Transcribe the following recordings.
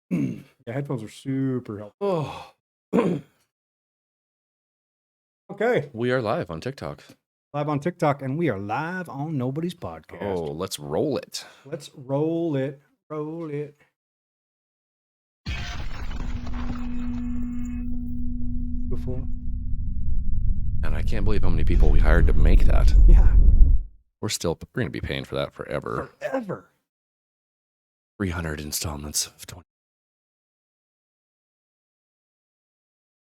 Yeah, headphones are super helpful. Oh, Okay, we are live on TikTok. live on TikTok, and we are live on Nobody's Podcast. Oh, let's roll it. Let's roll it. Roll it. Before. And I can't believe how many people we hired to make that. Yeah. We're going to be paying for that forever. Forever. 300 installments of 20.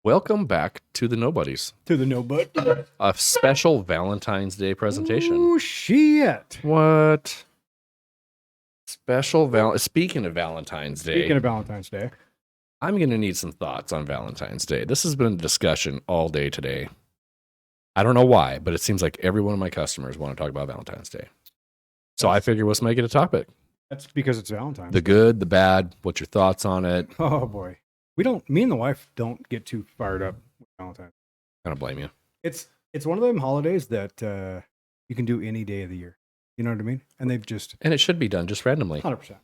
Welcome back to the Nobodies. To the no but. A special Valentine's Day presentation. Oh, shit. What? Speaking of Valentine's Day. Speaking of Valentine's Day. I'm going to need some thoughts on Valentine's Day. This has been a discussion all day today. I don't know why, but it seems like every one of my customers want to talk about Valentine's Day. So I figure let's make it a topic. That's because it's Valentine's. The good, the bad, what's your thoughts on it? Oh, boy. Me and the wife don't get too fired up with Valentine's. I don't blame you. It's one of them holidays that you can do any day of the year. You know what I mean? And it should be done just randomly. 100%.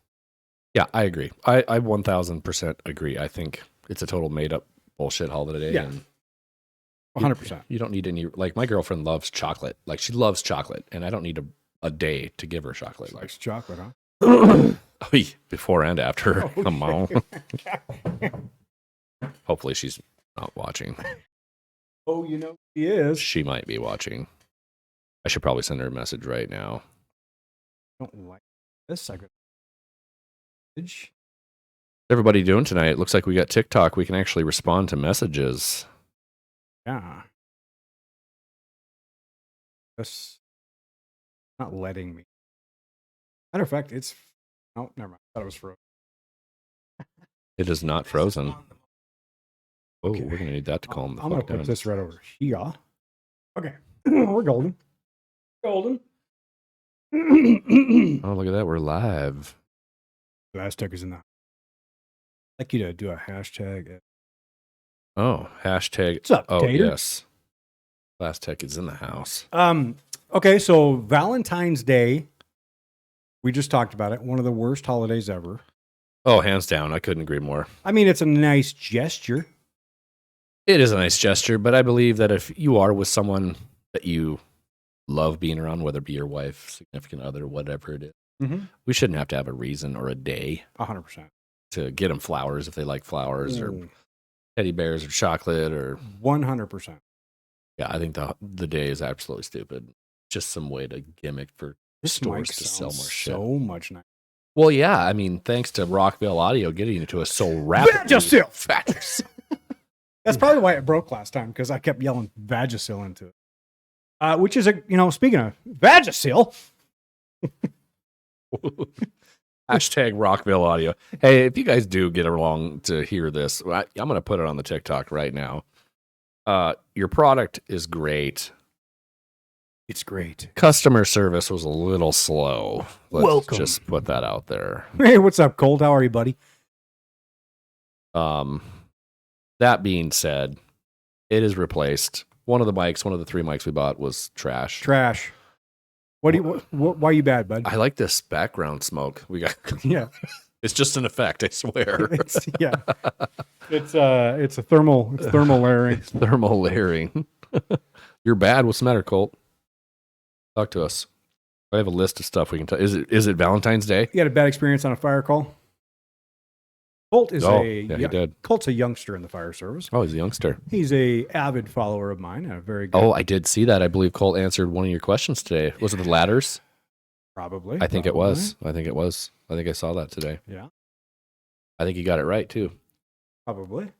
Yeah, I agree. I 1000% agree. I think it's a total made up bullshit holiday. Yeah. 100%. You don't need any, like my girlfriend loves chocolate. Like she loves chocolate and I don't need a day to give her chocolate. Likes chocolate, huh? Before and after. Oh, Come on. Hopefully she's not watching. Oh, you know she is. She might be watching. I should probably send her a message right now. I don't like this. I got message. What's everybody doing tonight? It looks like we got TikTok. We can actually respond to messages. Yeah. That's not letting me. Matter of fact, it's oh, never mind. I thought it was frozen. It is not frozen. Oh, Okay. we're gonna need that to calm the I'm gonna fuck down. put this right over here. Okay. We're golden. Golden. Oh, look at that. We're live. Hashtag is in that. I'd like you to do a hashtag. Oh, hashtag. What's up, Oh, Tater? yes. Last Tech is in the house. Okay, so Valentine's Day. We just talked about it. One of the worst holidays ever. Oh, hands down. I couldn't agree more. I mean, it's a nice gesture. It is a nice gesture, but I believe that if you are with someone that you love being around, whether it be your wife, significant other, whatever it is, we shouldn't have to have a reason or a day 100%. to get them flowers if they like flowers or teddy bears or chocolate or 100%. Yeah, I think the day is absolutely stupid. Just some way to gimmick for stores to sell more shit. So much nice. Well, yeah, I mean, thanks to Rockville Audio getting into us so rapidly. Vagisil! That's probably why it broke last time, because I kept yelling Vagisil into it. Which is speaking of Vagisil. Hashtag Rockville Audio. Hey, if you guys do get along to hear this, I'm going to put it on the TikTok right now. Your product is great. It's great. Customer service was a little slow. Let's just put that out there. Hey, what's up, Colt? How are you, buddy? That being said, it is replaced. One of the 3 mics we bought was trash. Trash. Why are you bad, bud? I like this background smoke we got. Yeah. It's just an effect, I swear. It's a thermal layering. It's thermal layering. You're bad. What's the matter, Colt? Talk to us. I have a list of stuff we can tell. Is it Valentine's Day? You had a bad experience on a fire call? Colt is he did. Colt's a youngster in the fire service. Oh, he's a youngster. He's a avid follower of mine and a very good. Oh, I did see that. I believe Colt answered one of your questions today. Was it the ladders? Probably. I think it was. I think I saw that today. Yeah. I think you got it right too. Probably.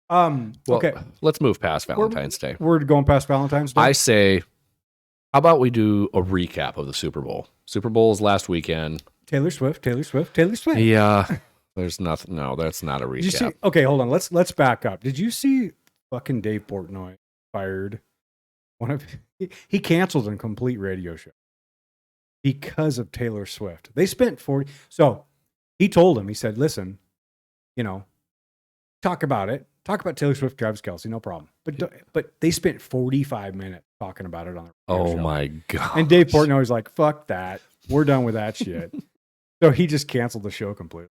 Well, okay. Let's move past Valentine's Day. We're going past Valentine's Day. I say, how about we do a recap of the Super Bowl? Super Bowl is last weekend. Taylor Swift. Yeah. There's nothing. No, that's not a recap. Okay, hold on. Let's back up. Did you see fucking Dave Portnoy fired he canceled a complete radio show because of Taylor Swift. They spent 40. So he told him, he said, listen, talk about it. Talk about Taylor Swift, Travis Kelce, no problem. But they spent 45 minutes talking about it on the radio show. My God. And Dave Portnoy was like, fuck that. We're done with that shit. So he just canceled the show completely.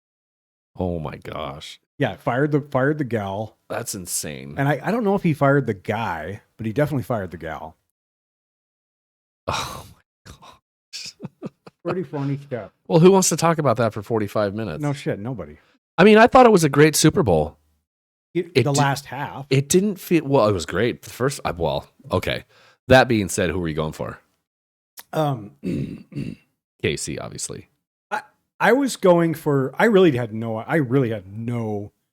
Oh my gosh. Yeah, fired the gal. That's insane. And I don't know if he fired the guy, but he definitely fired the gal. Oh my gosh. Pretty funny stuff. Well, who wants to talk about that for 45 minutes? No shit, nobody. I mean, I thought it was a great Super Bowl. Last half. It didn't feel well. It was great. The first, well, okay. That being said, who were you going for? KC, obviously. I was going for. I really had no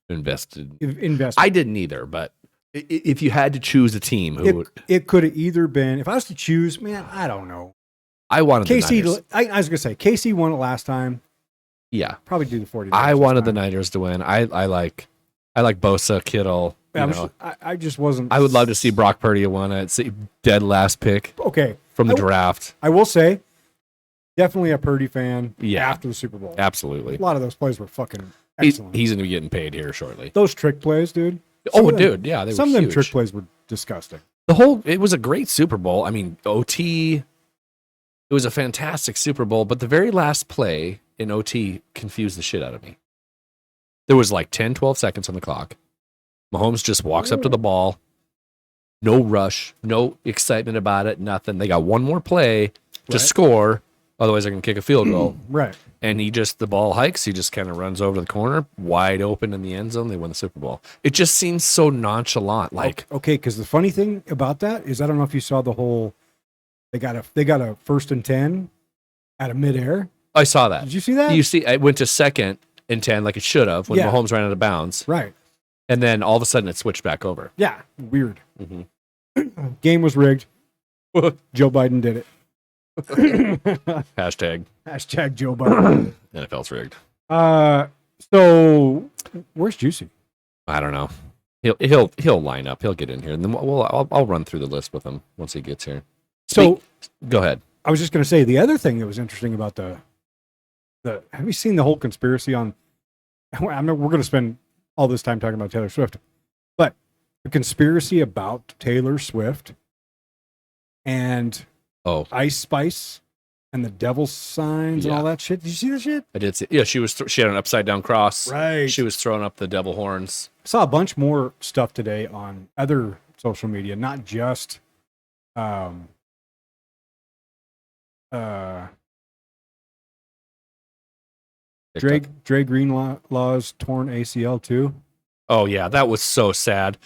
investment. I didn't either. But if you had to choose a team, it could have either been. If I was to choose, man, I don't know. I wanted KC. The Niners. I was gonna say KC won it last time. Yeah, probably do the 49ers. I wanted the Niners to win. I like Bosa, Kittle. I just wasn't. I would love to see Brock Purdy win it. See dead last pick. Okay, from the draft. I will say, definitely a Purdy fan. Yeah. After the Super Bowl, absolutely. A lot of those plays were fucking excellent. He's gonna be getting paid here shortly. Those trick plays, dude. Dude, yeah, they some were of them huge. trick plays were disgusting. It was a great Super Bowl. I mean, OT. It was a fantastic Super Bowl, but the very last play in OT confused the shit out of me. There was like 10, 12 seconds on the clock. Mahomes just walks up to the ball. No rush, no excitement about it, nothing. They got one more play to score. Otherwise, they're going to kick a field goal. Right. And the ball hikes. He just kind of runs over to the corner, wide open in the end zone. They win the Super Bowl. It just seems so nonchalant. Okay, because the funny thing about that is I don't know if you saw the whole. They got a 1st and 10 out of midair. I saw that. Did you see that? It went to 2nd and 10 like it should have when Mahomes ran out of bounds. Right. And then all of a sudden it switched back over. Yeah. Weird. Mm-hmm. Game was rigged. Joe Biden did it. Hashtag Joe Biden. NFL's rigged. So where's Juicy? I don't know. He'll line up. He'll get in here, and then I'll run through the list with him once he gets here. So go ahead. I was just going to say the other thing that was interesting about the have you seen the whole conspiracy on? We're going to spend all this time talking about Taylor Swift, but the conspiracy about Taylor Swift and Ice Spice and the devil signs and all that shit. Did you see that shit? I did see. Yeah, she had an upside down cross. Right. She was throwing up the devil horns. I saw a bunch more stuff today on other social media, not just Dre Greenlaw's torn ACL too. Oh yeah, that was so sad.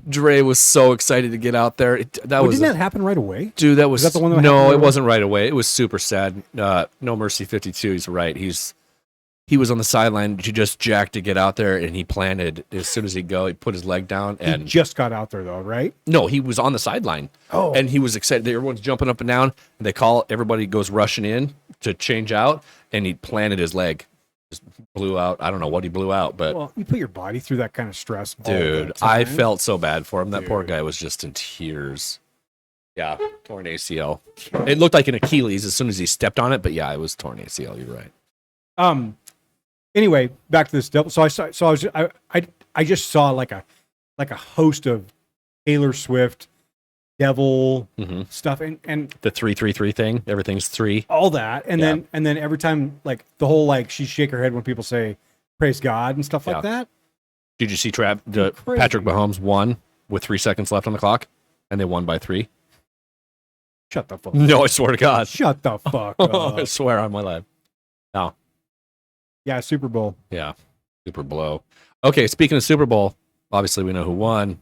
Dre was so excited to get out there. Didn't that happen right away? Dude, that was that the one that no, it wasn't right away. It was super sad. No Mercy 52. He's right. He was on the sideline. He just jacked to get out there, and he planted as soon as he put his leg down. And he just got out there though, right? No, he was on the sideline. Oh, and he was excited. Everyone's jumping up and down. And everybody goes rushing in to change out, and he planted his leg. Just blew out. I don't know what he blew out, but you put your body through that kind of stress. Dude, I felt so bad for him. That poor guy was just in tears. Yeah, torn ACL. It looked like an Achilles as soon as he stepped on it, but yeah, it was torn ACL. You're right. Anyway, back to this devil. So I just saw like a host of Taylor Swift devil stuff and the 333 thing. Everything's 3. All that, and then every time like the whole she shake her head when people say praise God and stuff like that. Did you see Patrick Mahomes won with 3 seconds left on the clock, and they won by 3? Shut the fuck up. No, I swear to God. Shut the fuck up. I swear on my life. No. Yeah, Super Bowl. Yeah, Super Blow. Okay, speaking of Super Bowl, obviously we know who won.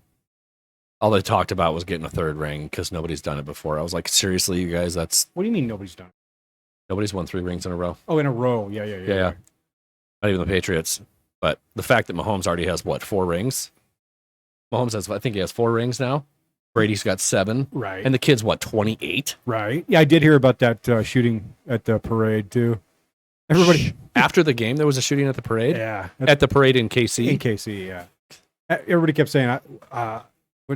All they talked about was getting a 3rd ring because nobody's done it before. I was like, seriously, you guys, that's... What do you mean nobody's done it? Nobody's won 3 rings in a row. Oh, in a row. Yeah. Not even the Patriots. But the fact that Mahomes already has, 4 rings? I think he has 4 rings now. Brady's got 7. Right. And the kid's, 28? Right. Yeah, I did hear about that shooting at the parade, too. Everybody... After the game, there was a shooting at the parade? Yeah. At the parade in KC? In KC, yeah. Everybody kept saying, what are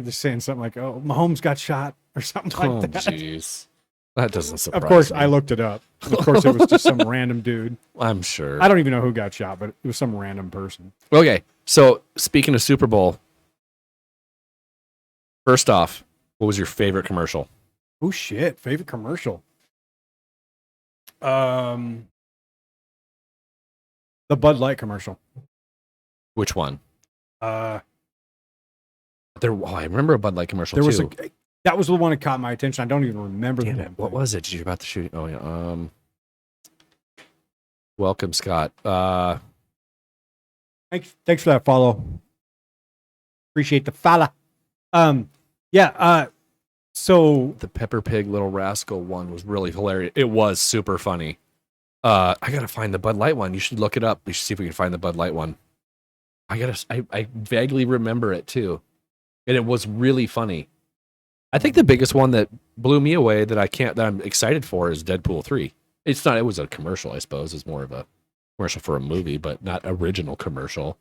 they saying? Something like, oh, Mahomes got shot or something like that. Oh, jeez. That doesn't surprise me. Of course, I looked it up. Of course, it was just some random dude. I'm sure. I don't even know who got shot, but it was some random person. Okay, so speaking of Super Bowl, first off, what was your favorite commercial? Oh, shit. Favorite commercial? The Bud Light commercial. Which one? Uh, I remember a Bud Light commercial there was too. that was the one that caught my attention. I don't even remember Damn the it. damn What thing. was it? Did you hear about the shooting? Oh yeah. Welcome, Scott. Thanks for that follow. Appreciate the follow. Yeah. So The Pepper Pig Little Rascal one was really hilarious. It was super funny. I gotta find the Bud Light one. You should look it up. We should see if we can find the Bud Light one. I vaguely remember it too, and it was really funny. I think the biggest one that blew me away that I'm excited for is Deadpool 3. It's not. It was a commercial, I suppose. It's more of a commercial for a movie, but not original commercial.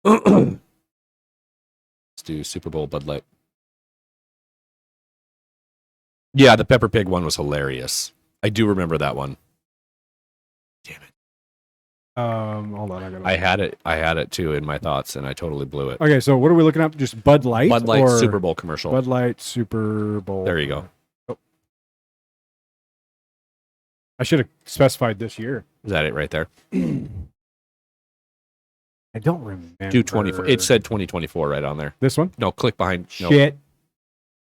Let's do Super Bowl Bud Light. Yeah, the Pepper Pig one was hilarious. I do remember that one. Damn it. Hold on. I had it too in my thoughts, and I totally blew it. Okay, so what are we looking up? Just Bud Light? Bud Light or Super Bowl commercial. Bud Light Super Bowl. There you go. Oh. I should have specified this year. Is that it right there? I don't remember. Do 24. It said 2024 right on there. This one? No, click behind. No. Shit.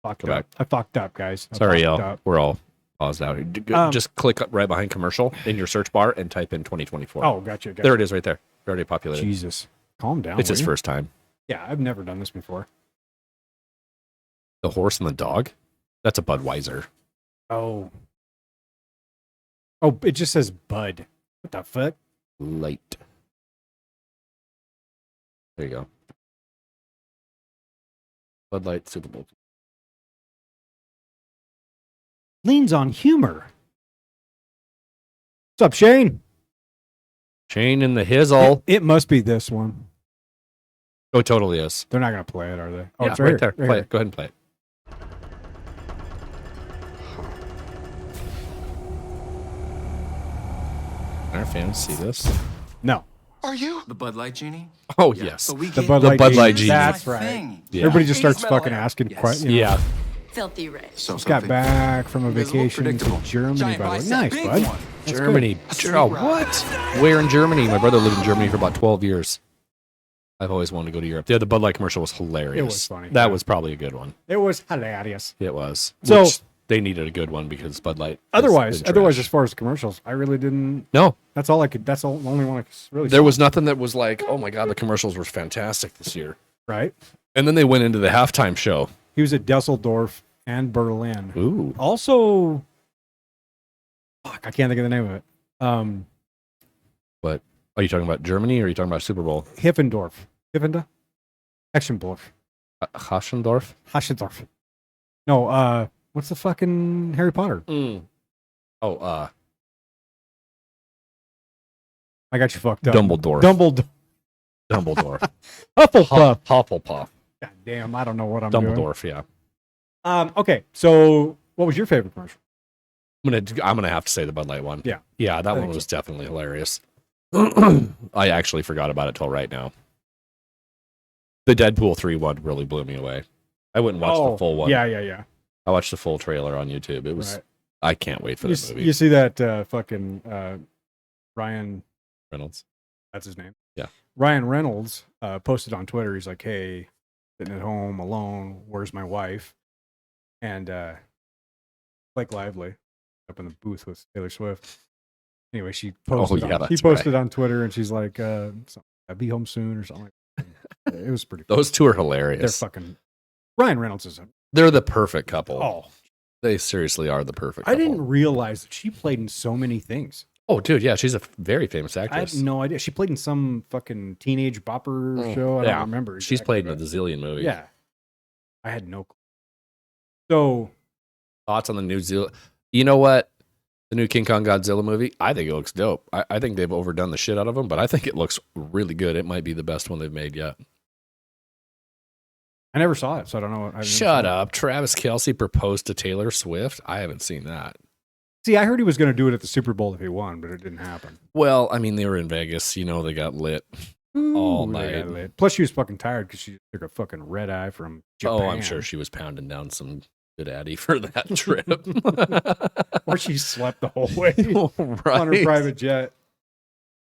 Fucked Go up. I fucked up, guys. Sorry, y'all. We're all paused out here. Just click up right behind commercial in your search bar and type in 2024. Oh, gotcha. There it is right there. Already populated. Jesus. Calm down. It's his first time. Yeah, I've never done this before. The horse and the dog? That's a Budweiser. Oh, it just says Bud. What the fuck? Light. There you go. Bud Light Super Bowl. Leans on humor. What's up, Shane? Shane in the hizzle. It must be this one. Oh, it totally is. They're not going to play it, are they? Oh, Yeah, it's right there. Right Play here. it. Go ahead and play it. Can our fans see this? No. Are you the Bud Light genie? Oh, yes. But we The gave Bud The Light Bud Genie. Light Genie. That's my right. thing. Yeah. Everybody just starts Please smell fucking it. asking Yes. questions. Yeah. Filthy rich. So Just got back from a Visible, vacation to predictable. Germany, Giant by the way. bicep, Nice, big bud. one. That's Germany. A sweet Oh, ride. what? Where in Germany? My brother lived in Germany for about 12 years. I've always wanted to go to Europe. Yeah, the Bud Light commercial was hilarious. It was funny. That Yeah. was probably a good one. It was hilarious. It was. So- Which they needed a good one because Bud Light. Otherwise, been trash. as far as commercials, I really didn't. No, That's all I could. That's the only one I could really. there see, was nothing that was like, oh my God, the commercials were fantastic this year. right. And then they went into the halftime show. He was at Dusseldorf and Berlin. Ooh. Also, fuck, I can't think of the name of it. But are you talking about Germany or are you talking about Super Bowl? Hiffendorf. Hexendorf. Haschendorf? Haschendorf. No, what's the fucking Harry Potter? Oh, I got you fucked up. Dumbledore. Dumbledore. Dumbledore. Hufflepuff. Hufflepuff. God damn, I don't know what I'm doing. Dumbledore, yeah. Okay, so what was your favorite commercial? I'm gonna have to say the Bud Light one. Yeah. Yeah, that I one think was definitely hilarious. I actually forgot about it till right now. The Deadpool 3 one really blew me away. I wouldn't watch the full one. Yeah. I watched the full trailer on YouTube. It was Right. I can't wait for You, that movie. you see that fucking Ryan, Reynolds. that's his name. Yeah. Ryan Reynolds posted on Twitter. He's like, hey, sitting at home alone. Where's my wife? And Blake Lively up in the booth with Taylor Swift. Anyway, she posted. yeah, He that's posted on Twitter, and she's like, "I'll be home soon" or something. Like that. It was pretty. Those two are They're hilarious. fucking. Ryan Reynolds is a. They're the perfect couple. Oh, They seriously are the perfect I couple. didn't realize that she played in so many things. Oh, dude, yeah, she's a very famous I actress. had no idea. She played in some fucking teenage bopper show. I yeah. don't remember. She's exactly, played in a but- zillion movies. Yeah, I had no clue. So Thoughts on the new Zilla? You know what? The new King Kong Godzilla movie, I think it looks dope. I think they've overdone the shit out of them, but I think it looks really good. It might be the best one they've made yet. I never saw it, so I don't know. What, Shut up. Travis Kelce proposed to Taylor Swift. I haven't seen that. See, I heard he was going to do it at the Super Bowl if he won, but it didn't happen. Well, I mean, they were in Vegas. You know, they got lit all Ooh, they got night. lit. Plus, she was fucking tired because she took a fucking red eye from Japan. Oh, I'm sure she was pounding down some good addy for that trip. Or she slept the whole way right. on her private jet.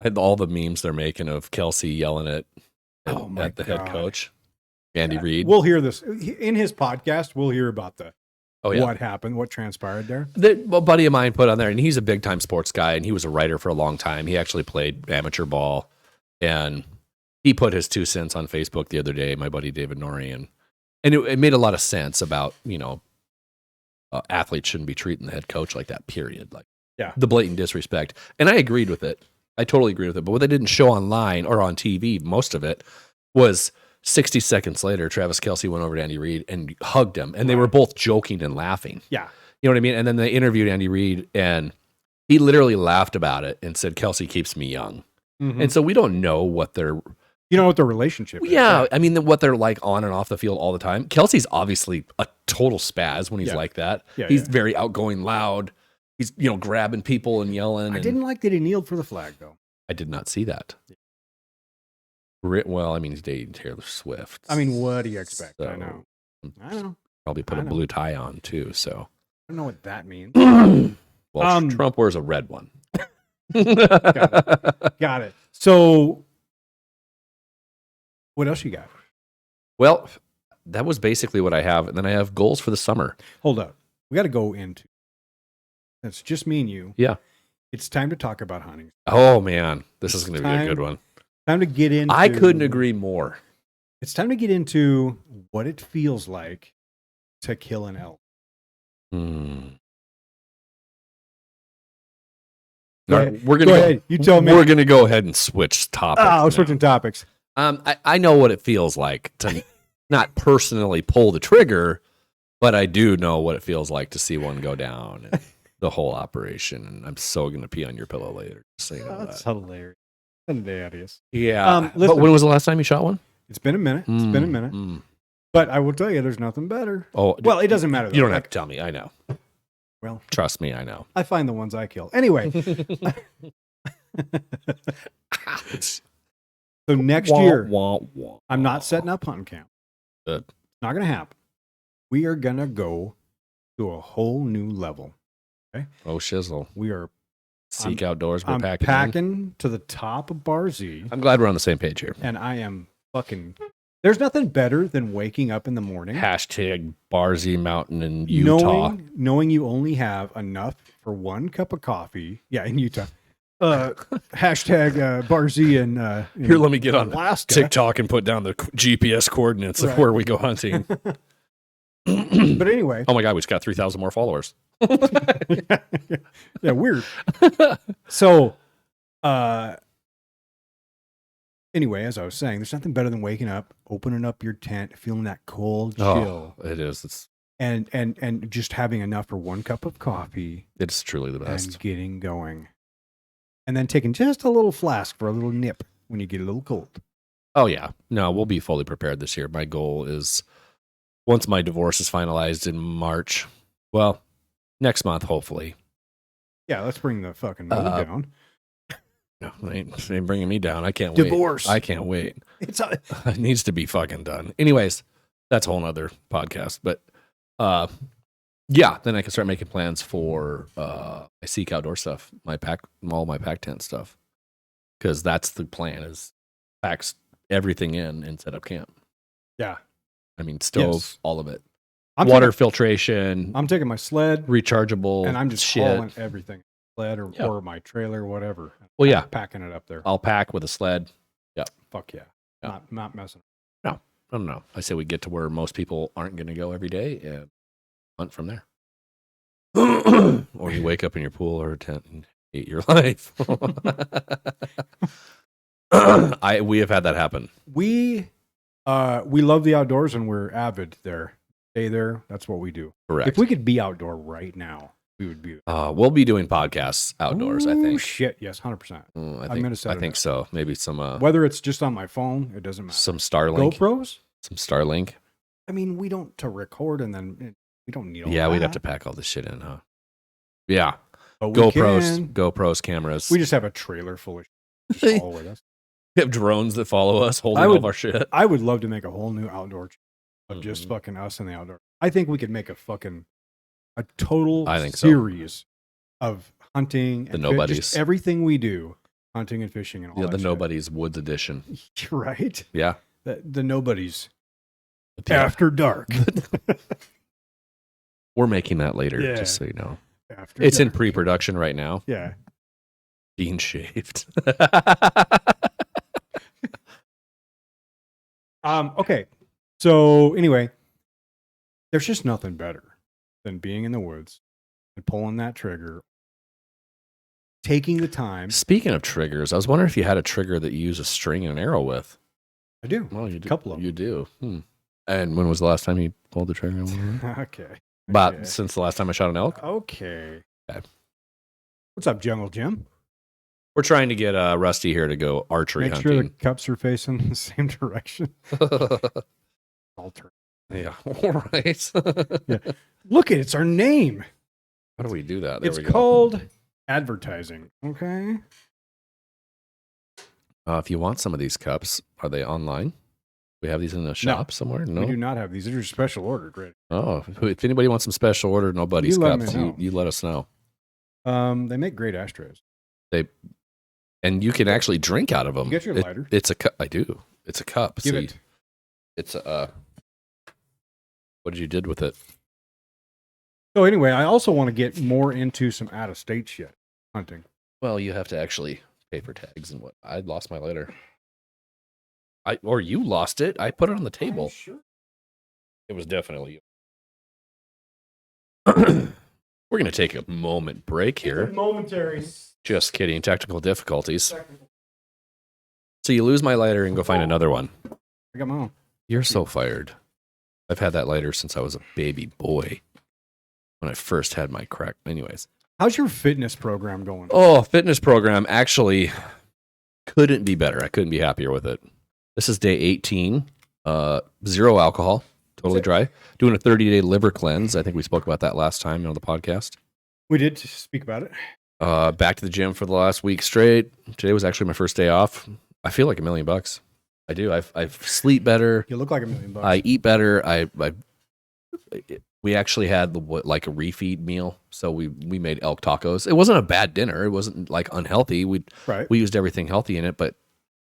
had all the memes they're making of Kelsey yelling at the head coach, Andy Reid. We'll hear this in his podcast. We'll hear about what happened, what transpired there. A buddy of mine put on there, and he's a big time sports guy, and he was a writer for a long time. He actually played amateur ball, and he put his 2 cents on Facebook the other day, my buddy David Norrie, and it made a lot of sense about, athletes shouldn't be treating the head coach like that, period. Like, the blatant disrespect. And I agreed with it. I totally agreed with it. But what they didn't show online or on TV, most of it, was 60 seconds later, Travis Kelce went over to Andy Reid and hugged him. And they were both joking and laughing. Yeah. You know what I mean? And then they interviewed Andy Reid, and he literally laughed about it and said, Kelce keeps me young. Mm-hmm. And so we don't know what their... You know what the relationship is. Yeah, right? I mean, what they're like on and off the field all the time. Kelsey's obviously a total spaz when he's like that. Yeah, he's very outgoing, loud. He's, grabbing people and yelling. I didn't like that he kneeled for the flag, though. I did not see that. Well, I mean, he's dating Taylor Swift. I mean, what do you expect? So, I know. Probably put a blue tie on, too, so. I don't know what that means. Well, Trump wears a red one. Got it. So... what else you got? Well, that was basically what I have. And then I have goals for the summer. Hold up. We got to go into. It's just me and you. Yeah. It's time to talk about hunting. Oh, man. This is going to be a good one. Time to get into. I couldn't agree more. It's time to get into what it feels like to kill an elk. We're going to go ahead. You tell me. We're going to go ahead and switch topics. Oh, switching topics. I know what it feels like to not personally pull the trigger, but I do know what it feels like to see one go down and the whole operation. And I'm so going to pee on your pillow later. That's hilarious. Hilarious. Yeah. But when was the last time you shot one? It's been a minute. But I will tell you, there's nothing better. Oh, well, it doesn't matter. You don't have to tell me. I know. Well, trust me, I know. I find the ones I kill. Anyway. So next year, I'm not setting up hunting camp. Good. It's not going to happen. We are going to go to a whole new level. Okay. Oh, shizzle. We are Seek Outdoors. We're I'm packing to the top of Bar Z. I'm glad we're on the same page here. And I am fucking... There's nothing better than waking up in the morning. Hashtag Bar Z Mountain in Utah. Knowing you only have enough for one cup of coffee. Yeah, in Utah. Hashtag Bar Z in here, let me get on Alaska. TikTok and put down the GPS coordinates of where we go hunting. But anyway. Oh my God, we just got 3,000 more followers. Yeah, weird. So, anyway, as I was saying, there's nothing better than waking up, opening up your tent, feeling that cold chill. Oh, it is. It's and just having enough for one cup of coffee. It's truly the best. And getting going. And then taking just a little flask for a little nip when you get a little cold. Oh, yeah. No, we'll be fully prepared this year. My goal is, once my divorce is finalized in March, well, next month, hopefully. Yeah, let's bring the fucking mood down. No, they ain't bringing me down. I can't wait. Divorce. I can't wait. It needs to be fucking done. Anyways, that's a whole nother podcast. But yeah, then I can start making plans for my Seek Outdoor stuff, all my pack tent stuff. Because that's the plan, is pack everything in and set up camp. Yeah. I mean, stove, all of it. Water filtration. I'm taking my sled. Rechargeable. And I'm just hauling everything. Sled or my trailer, whatever. Well, yeah. Packing it up there. I'll pack with a sled. Yeah. Fuck yeah. Not messing. No. I say we get to where most people aren't going to go every day and hunt from there. Or you wake up in your pool or tent and hate your life. We have had that happen. We love the outdoors and we're avid there. Stay there. That's what we do. Correct. If we could be outdoor right now, we would be. We'll be doing podcasts outdoors, I think. Shit, yes, 100%. I think so. Maybe some. Whether it's just on my phone, it doesn't matter. Some Starlink. GoPros? Some Starlink. I mean, we don't to record and then we don't need all that. Yeah, we'd have to pack all this shit in, huh? Yeah. But GoPros, cameras. We just have a trailer full of shit. Just follow with us. We have drones that follow us holding all of our shit. I would love to make a whole new outdoor of just fucking us in the outdoor. I think we could make a total series of hunting the nobodies. Just everything we do hunting and fishing and all Yeah, that the shit. Nobody's Woods edition. Right? Yeah. The Nobody's Yeah. After Dark. We're making that later, Yeah. just so you know. After It's in Dark. pre-production right now. Yeah. Being shaved. Okay. So anyway, there's just nothing better than being in the woods and pulling that trigger, taking the time. Speaking of triggers, I was wondering if you had a trigger that you use a string and an arrow with. I do. Well, you do. Couple of them. You do. And when was the last time you pulled the trigger? Okay. But Okay. since the last time I shot an elk, Okay. Okay. What's up, Jungle Jim? we're trying to get Rusty here to go archery Make sure the hunting. cups are facing the same direction. Alter. Yeah. All right. Look at it's our name. How do we do that? There It's we go. called advertising. Okay. If you want some of these cups, are they online? We have these in a shop somewhere? No. We do not have these. These are special ordered, right? Oh, if anybody wants some special order, Nobody's You let me cups, know. you let us know. They make great ashtrays. And you can actually drink out of them. You get your lighter. It's a cup. I do. It's a cup. Give See, it. it's a. What did you did with it? So anyway, I also want to get more into some out of state shit hunting. Well, you have to actually paper tags and what. I lost my lighter. Or you lost it. I put it on the table. Sure. It was definitely you. We're gonna take a moment break here. Momentary. Just kidding. Technical difficulties. So you lose my lighter and go find another one. I got my own. You're so fired. I've had that lighter since I was a baby boy. When I first had my crack. Anyways. How's your fitness program going? Oh, fitness program actually couldn't be better. I couldn't be happier with it. This is day 18. 0 alcohol. Totally dry. Doing a 30-day liver cleanse. I think we spoke about that last time on the podcast. We did speak about it. Back to the gym for the last week straight. Today was actually my first day off. I feel like $1 million. I do. I sleep better. You look like $1 million. I eat better. We actually had like a refeed meal, so we made elk tacos. It wasn't a bad dinner. It wasn't like unhealthy. We used everything healthy in it, but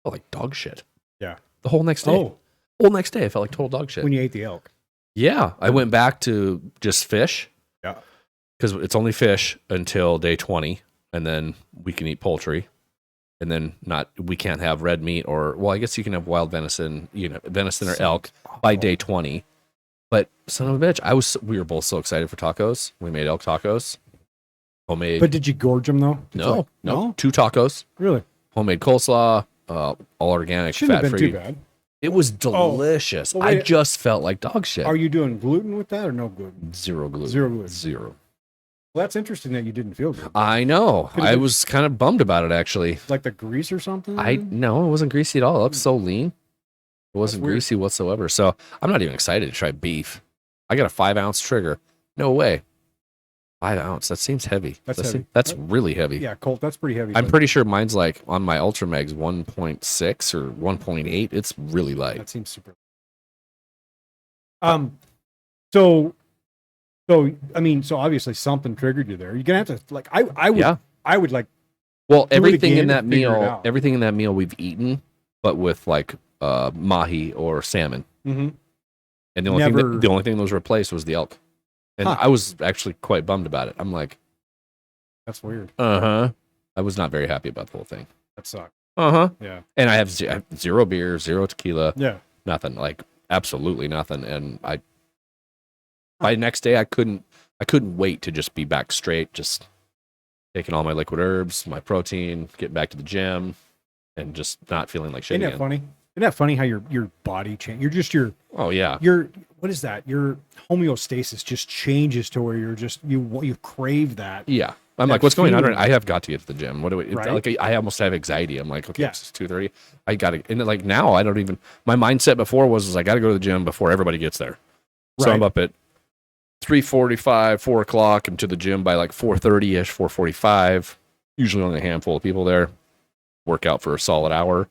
like dog shit. Yeah. The whole next day. Whole next day, I felt like total dog shit. When you ate the elk. Yeah, I went back to just fish. Yeah. Because it's only fish until day 20, and then we can eat poultry, and then we can't have red meat I guess you can have wild venison, venison or elk by day 20. But son of a bitch, we were both so excited for tacos. We made elk tacos, homemade. But did you gorge them though? No, 2 tacos, Really? homemade coleslaw, all organic, Shouldn't have fat been free. too bad. It was delicious. well, I wait. just felt like dog shit. Are you doing gluten with that or no gluten? Zero gluten. Zero gluten. Zero. Well, that's interesting that you didn't feel good. I know. Could've I been- was kind of bummed about it actually. Like the grease or something? No, it wasn't greasy at all. It was so lean. It wasn't weird. greasy whatsoever. So I'm not even excited to try beef. I got a 5-ounce trigger. No way. 5 ounce. That seems heavy. That's heavy. That's really heavy. Yeah, Colt, that's pretty heavy. I'm but pretty sure mine's like on my Ultra Megs 1.6 or 1.8. It's really light. That seems super. So obviously something triggered you there. You're gonna have to I would like Well, do it everything in again that and figure it out. meal we've eaten, but with like mahi or salmon. Mhm. And the Never- only thing that was replaced was the elk. And Huh. I was actually quite bummed about it. I'm like, that's weird. I was not very happy about the whole thing. That sucks. Yeah. And I have 0 beer, 0 tequila, Yeah. nothing, like absolutely nothing. And by next day I couldn't wait to just be back straight, just taking all my liquid herbs, my protein, getting back to the gym, and just not feeling like shit Isn't that again. funny? Isn't that funny how your body change? You're just Oh yeah. what is that? Your homeostasis just changes to where you're just you crave that. Yeah. I'm That like, what's going on? feeling. I have got to get to the gym. What do we? Right? Like, I almost have anxiety. I'm like, okay, Yeah. it's 2:30. I got to. And like now, I don't even. My mindset before was I got to go to the gym before everybody gets there. So I'm Right. up at 3:45, 4 o'clock. I'm to the gym by like 4:30 ish, 4:45. Usually only a handful of people there. Work out for a solid hour,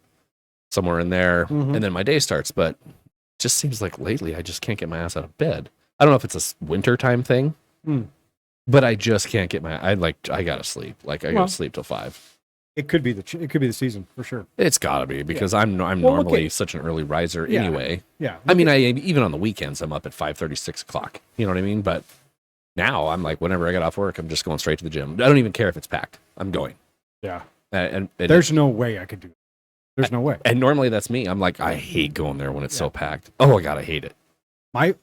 somewhere in there, Mhm. and then my day starts. But it just seems like lately I just can't get my ass out of bed. I don't know if it's a wintertime thing. Mm. But I just can't get I gotta sleep. Like I Well, gotta sleep till 5. It could be the season for sure. It's got to be because I'm Well, normally such an early riser Yeah. anyway. Yeah. I mean, even on the weekends, I'm up at 5:30, 6 o'clock. You know what I mean? But now I'm like, whenever I get off work, I'm just going straight to the gym. I don't even care if it's packed. I'm going. Yeah. And There's no way I could do it. There's no way. And normally that's me. I'm like, I hate going there when it's so packed. Oh my God, I hate it. My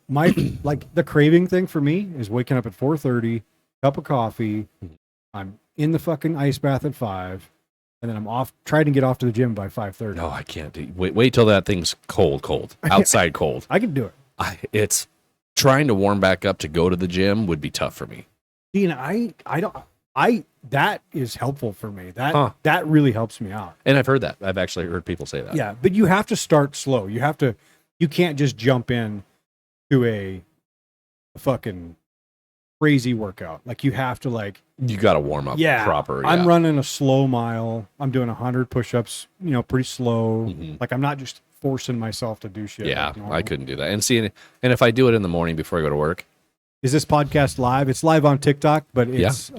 like the craving thing for me is waking up at 4:30, cup of coffee. I'm in the fucking ice bath at 5, and then I'm off trying to get off to the gym by 5:30. No, I can't do. Wait till that thing's cold, outside cold. I can do it. It's trying to warm back up to go to the gym would be tough for me. Dean, that is helpful for me. That really helps me out. And I've heard that. I've actually heard people say that. Yeah, but you have to start slow. You can't just jump in to a fucking crazy workout. Like you have to You got to warm up proper. Yeah. I'm running a slow mile. I'm doing 100 push-ups, pretty slow. Mhm. Like I'm not just forcing myself to do shit. Yeah, like normal. I couldn't do that. And if I do it in the morning before I go to work. Is this podcast live? It's live on TikTok, but it's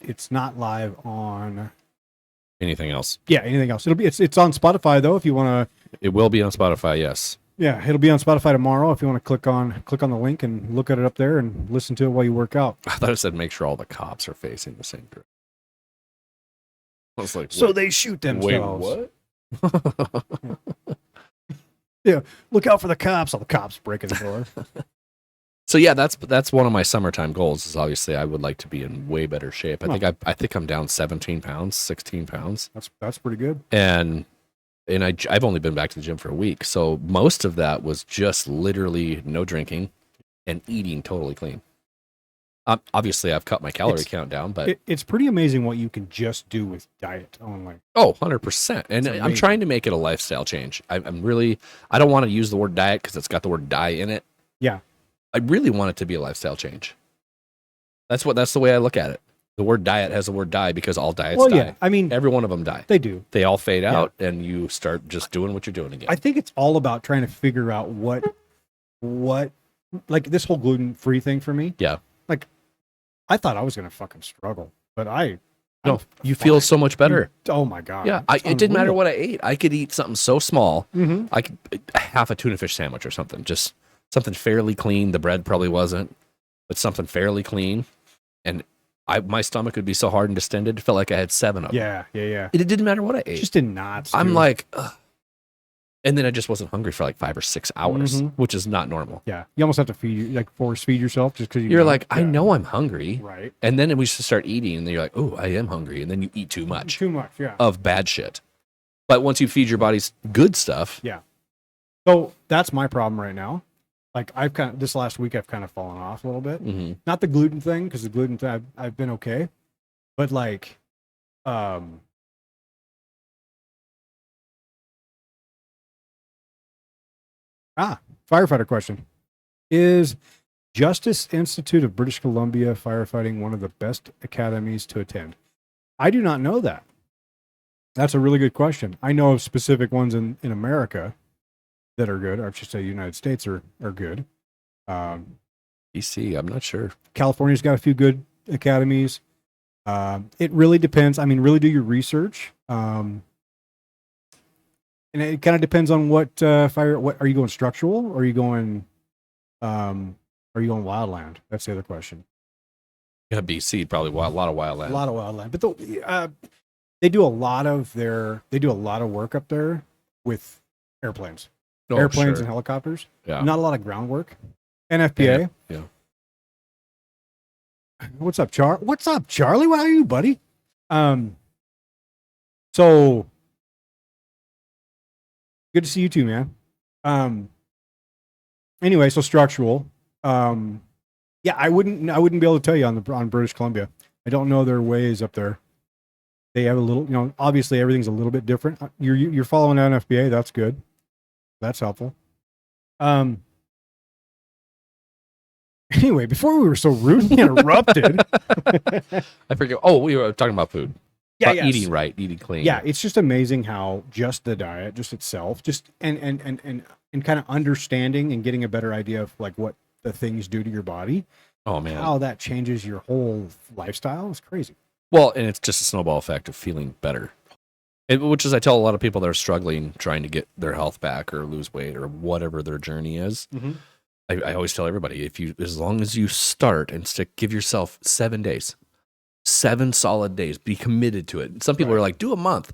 it's not live on Anything else? anything else. It's on Spotify though if you want to. It will be on Spotify, yes. Yeah, it'll be on Spotify tomorrow if you want to click on the link and look at it up there and listen to it while you work out. I thought it said make sure all the cops are facing the same direction. I was like, So they shoot themselves. Wait, what? Yeah, look out for the cops. All the cops breaking the door. So yeah, that's one of my summertime goals. Is obviously I would like to be in way better shape. I think I'm down 17 pounds, 16 pounds. That's pretty good. And I've only been back to the gym for a week, so most of that was just literally no drinking and eating totally clean. Obviously, I've cut my calorie count down, but it's pretty amazing what you can just do with diet only. 100%. And I'm trying to make it a lifestyle change. I don't want to use the word diet because it's got the word die in it. Yeah. I really want it to be a lifestyle change. That's the way I look at it. The word diet has the word die because all diets die. Yeah. I mean, every one of them die. They do. They all fade out, and you start just doing what you're doing again. I think it's all about trying to figure out what like this whole gluten-free thing for me. Yeah. Like, I thought I was going to fucking struggle, but you feel so much better. Oh my God. Yeah. It didn't matter what I ate. I could eat something so small. Mm-hmm. I could half a tuna fish sandwich or something, just something fairly clean. The bread probably wasn't, but something fairly clean. And my stomach would be so hard and distended. It felt like I had 7 of them. Yeah. It didn't matter what I ate. Just did not. I'm like, ugh. And then I just wasn't hungry for like 5 or 6 hours, Mm-hmm. which is not normal. Yeah. You almost have to force feed yourself just because You're like, I know I'm hungry. Right. And then we should start eating, and then you're like, oh, I am hungry. And then you eat too much. Too much, yeah. Of bad shit. But once you feed your body's good stuff. Yeah. So that's my problem right now. Like this last week, I've kind of fallen off a little bit. Mm-hmm. Not the gluten thing, because the gluten thing, I've been okay. But like, firefighter question. Is Justice Institute of British Columbia firefighting one of the best academies to attend? I do not know that. That's a really good question. I know of specific ones in America that are good, or I should say United States are good. BC, I'm not sure. California's got a few good academies. It really depends. I mean, really do your research. And it kind of depends on what what are you going structural, or are you going wildland? That's the other question. Yeah, BC, probably a lot of wildland. A lot of wildland. But they do a lot of work up there with airplanes. Airplanes and helicopters. Yeah. Not a lot of groundwork. NFPA. Yeah. What's up, What's up, Charlie? How are you, buddy? So good to see you too, man. Anyway, so structural. Yeah, I wouldn't be able to tell you on British Columbia. I don't know their ways up there. They have a little, obviously everything's a little bit different. You're following NFPA. That's good. That's helpful. Anyway, before we were so rudely interrupted. I forget. Oh, we were talking about food. Yeah, about eating right, eating clean. Yeah, it's just amazing how just the diet, just itself, just and kind of understanding and getting a better idea of like what the things do to your body. Oh man, how that changes your whole lifestyle is crazy. Well, and it's just a snowball effect of feeling better. Which is, I tell a lot of people that are struggling, trying to get their health back or lose weight or whatever their journey is. Mm-hmm. I always tell everybody, as long as you start and give yourself 7 days, 7 solid days, be committed to it. Some people are like, do a month.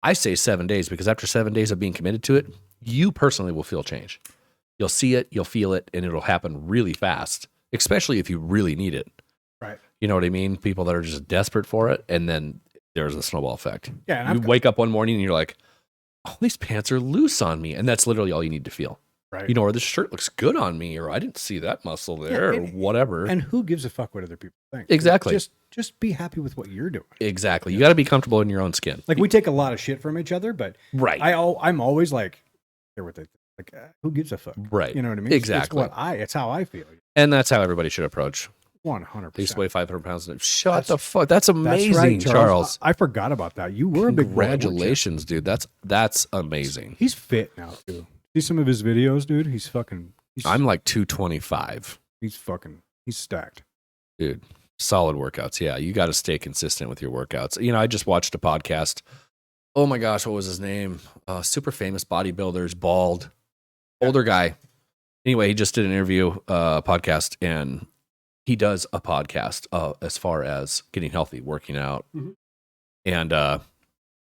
I say 7 days because after 7 days of being committed to it, you personally will feel change. You'll see it, you'll feel it, and it'll happen really fast, especially if you really need it. Right. You know what I mean? People that are just desperate for it, and then there's a snowball effect. Yeah, you wake up one morning and you're like, oh, these pants are loose on me. And that's literally all you need to feel. Right. You know, or this shirt looks good on me, or I didn't see that muscle there, or whatever. And who gives a fuck what other people think? Exactly. Just be happy with what you're doing. Exactly. You got to be comfortable in your own skin. Like, we take a lot of shit from each other, but right. I'm always like, care what they think. Like, who gives a fuck? Right. You know what I mean? Exactly. It's how I feel. And that's how everybody should approach. 100%. They used to weigh 500 pounds. Shut the fuck. That's amazing, that's right, Charles. I forgot about that. You were a big boy. Congratulations, dude. That's amazing. He's fit now, too. See some of his videos, dude? I'm like 225. He's stacked. Dude, solid workouts. Yeah, you got to stay consistent with your workouts. You know, I just watched a podcast. Oh my gosh, what was his name? Super famous bodybuilders, bald, older guy. Anyway, he just did an interview, podcast, and he does a podcast as far as getting healthy, working out. Mm-hmm. And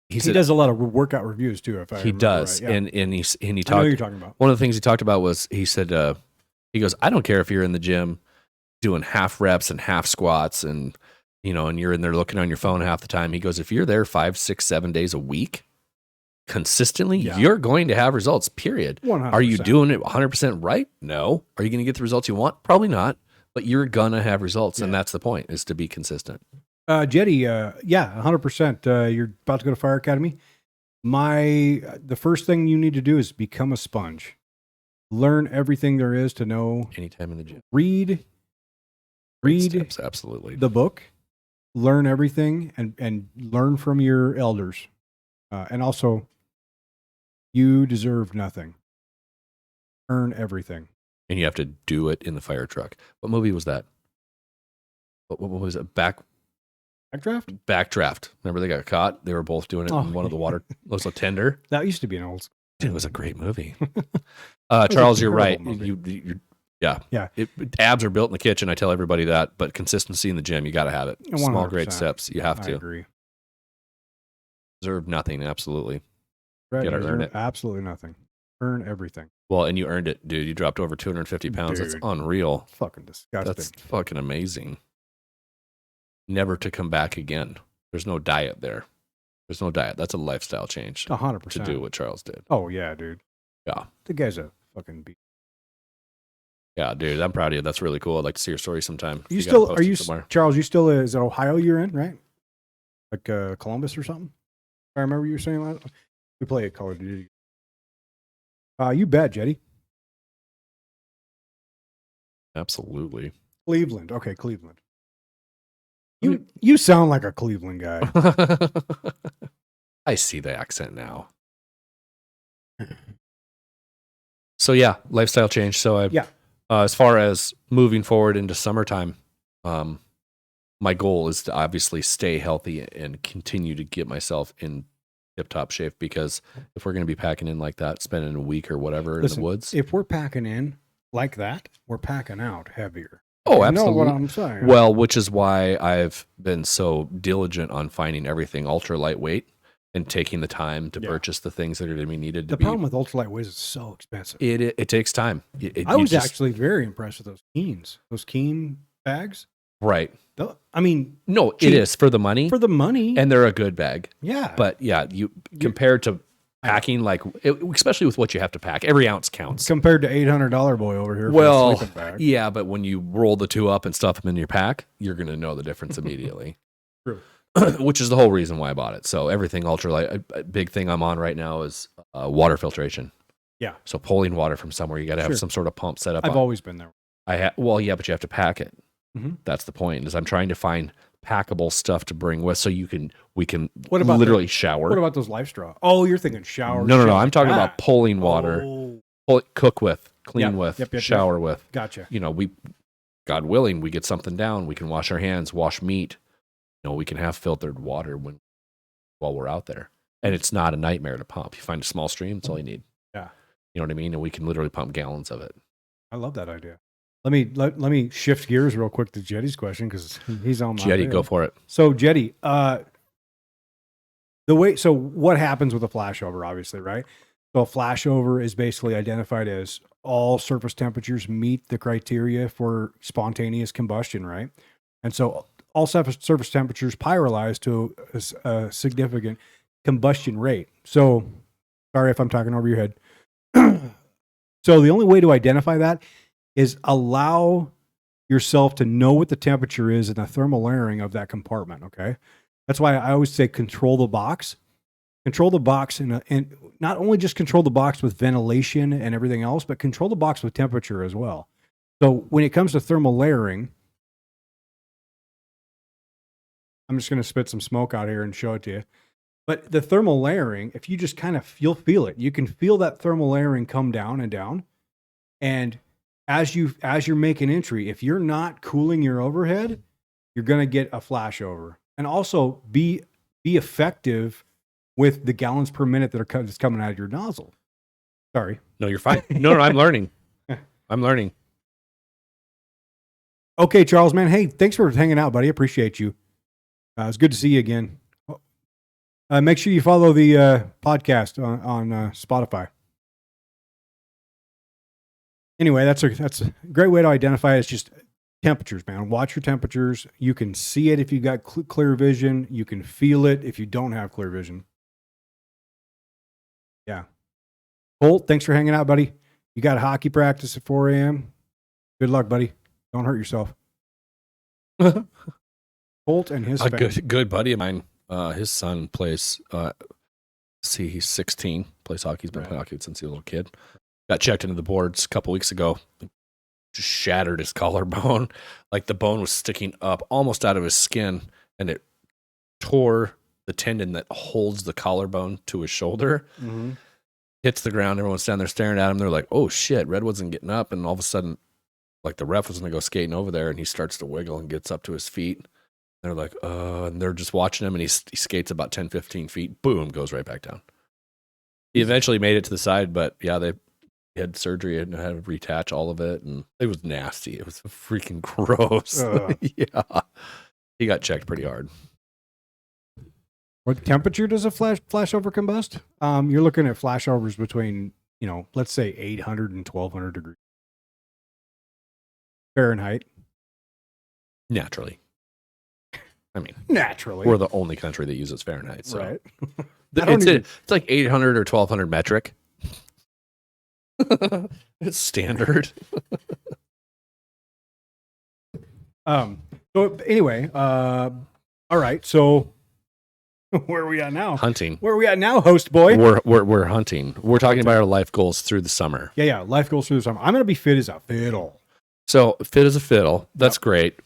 he does a lot of workout reviews too. He does. Right. Yeah. And he talked. I know what you're talking about. One of the things he talked about was, he said, he goes, I don't care if you're in the gym doing half reps and half squats and, you know, and you're in there looking on your phone half the time. He goes, if you're there 5, 6, 7 days a week consistently, you're going to have results, period. 100%. Are you doing it 100% right? No. Are you going to get the results you want? Probably not, but you're going to have results. And that's the point, is to be consistent. Jetty, 100%. You're about to go to Fire Academy. The first thing you need to do is become a sponge. Learn everything there is to know. Anytime in the gym. Read steps, absolutely. The book. Learn everything and learn from your elders. And also, you deserve nothing. Earn everything. And you have to do it in the fire truck. What movie was that? What was it? Backdraft. Remember they got caught? They were both doing it in one of the water. It was a tender. That used to be an old school. Dude, it was a great movie. Charles, you're right. Yeah. Abs are built in the kitchen. I tell everybody that, but consistency in the gym, you got to have it. 100%. Small, great steps. You have to. I agree. Deserve nothing. Absolutely. Right, you got to earn it. Absolutely nothing. Earn everything. Well, and you earned it, dude. You dropped over 250 pounds. Dude, that's unreal. Fucking disgusting. That's fucking amazing. Never to come back again. There's no diet there. There's no diet. That's a lifestyle change. 100%. To do what Charles did. Oh, yeah, dude. Yeah. The guy's a fucking beast. Yeah, dude. I'm proud of you. That's really cool. I'd like to see your story sometime. Charles, you still, is it Ohio you're in, right? Like Columbus or something? I remember you were saying that. We play at Call of Duty. You bet, Jetty. Absolutely. Cleveland. Okay, Cleveland. You sound like a Cleveland guy. I see the accent now. So yeah, lifestyle change. So as far as moving forward into summertime, my goal is to obviously stay healthy and continue to get myself in tip-top shape, because if we're going to be packing in like that, spending a week or whatever in the woods. If we're packing in like that, we're packing out heavier. Oh, absolutely. You know what I'm saying? Well, which is why I've been so diligent on finding everything ultra lightweight and taking the time to purchase the things that are going to be needed. The problem with ultra lightweight is it's so expensive. It takes time. I was actually very impressed with those Keens. Those Keen bags. Right. I mean, no, cheap. It is for the money. For the money. And they're a good bag. Yeah. But yeah, compared to packing, especially with what you have to pack, every ounce counts. Compared to $800 boy over here. Well, for a sleeping bag. Yeah, but when you roll the two up and stuff them in your pack, you're going to know the difference immediately. True. Which is the whole reason why I bought it. So everything ultralight. A big thing I'm on right now is water filtration. Yeah. So pulling water from somewhere, you got to have some sort of pump set up. I've always been there. Well, yeah, but you have to pack it. Mm-hmm. That's the point. Is I'm trying to find packable stuff to bring with, so we can literally shower. What about those Life Straw? Oh, you're thinking shower. No. I'm talking about pulling water, cook with, clean with, shower with. Gotcha. You know, God willing, we get something down. We can wash our hands, wash meat, we can have filtered water while we're out there. And it's not a nightmare to pump. You find a small stream, that's all you need. Yeah. You know what I mean? And we can literally pump gallons of it. I love that idea. Let me shift gears real quick to Jetty's question because he's on my Jetty, rail. go for it. So Jetty, so what happens with a flashover, obviously, right? So a flashover is basically identified as all surface temperatures meet the criteria for spontaneous combustion, right? And so all surface temperatures pyrolyze to a significant combustion rate. So, sorry if I'm talking over your head. So the only way to identify that is allow yourself to know what the temperature is in the thermal layering of that compartment, okay? That's why I always say control the box. Control the box and not only just control the box with ventilation and everything else, but control the box with temperature as well. So when it comes to thermal layering, I'm just going to spit some smoke out here and show it to you. But the thermal layering, if you just kind of you'll feel it. You can feel that thermal layering come down and down. And as you're making entry, if you're not cooling your overhead, you're going to get a flashover. And also be effective with the gallons per minute that are just coming out of your nozzle. Sorry. No, you're fine. No, I'm learning. I'm learning. Okay, Charles, man. Hey, thanks for hanging out, buddy. Appreciate you. It's good to see you again. Make sure you follow the podcast on Spotify. Anyway, that's a great way to identify it. It's just temperatures, man. Watch your temperatures. You can see it if you got clear vision. You can feel it if you don't have clear vision. Yeah. Colt, thanks for hanging out, buddy. You got hockey practice at 4 a.m. Good luck, buddy. Don't hurt yourself. Colt and his A family. good buddy of mine, his son plays, he's 16, plays hockey. He's been playing hockey since he was a little kid. Got checked into the boards a couple weeks ago. Just shattered his collarbone. Like the bone was sticking up almost out of his skin, and it tore the tendon that holds the collarbone to his shoulder. Mm-hmm. Hits the ground. Everyone's standing there staring at him. They're like, oh shit, Red wasn't getting up. And all of a sudden, like the ref was going to go skating over there, and he starts to wiggle and gets up to his feet. They're like, and they're just watching him, and he skates about 10, 15 feet. Boom, goes right back down. He eventually made it to the side, but yeah, they had surgery and had to retach all of it, and it was nasty. It was freaking gross. Yeah. He got checked pretty hard. What temperature does a flashover combust? You're looking at flashovers between, let's say 800 and 1200 degrees Fahrenheit. Naturally. I mean, naturally. We're the only country that uses Fahrenheit. So. Right. It's like 800 or 1200 metric. It's standard. So anyway, all right. So where are we at now? Hunting. Where are we at now, host boy? We're hunting. We're talking about our life goals through the summer. Yeah. Life goals through the summer. I'm gonna be fit as a fiddle. So fit as a fiddle. That's great.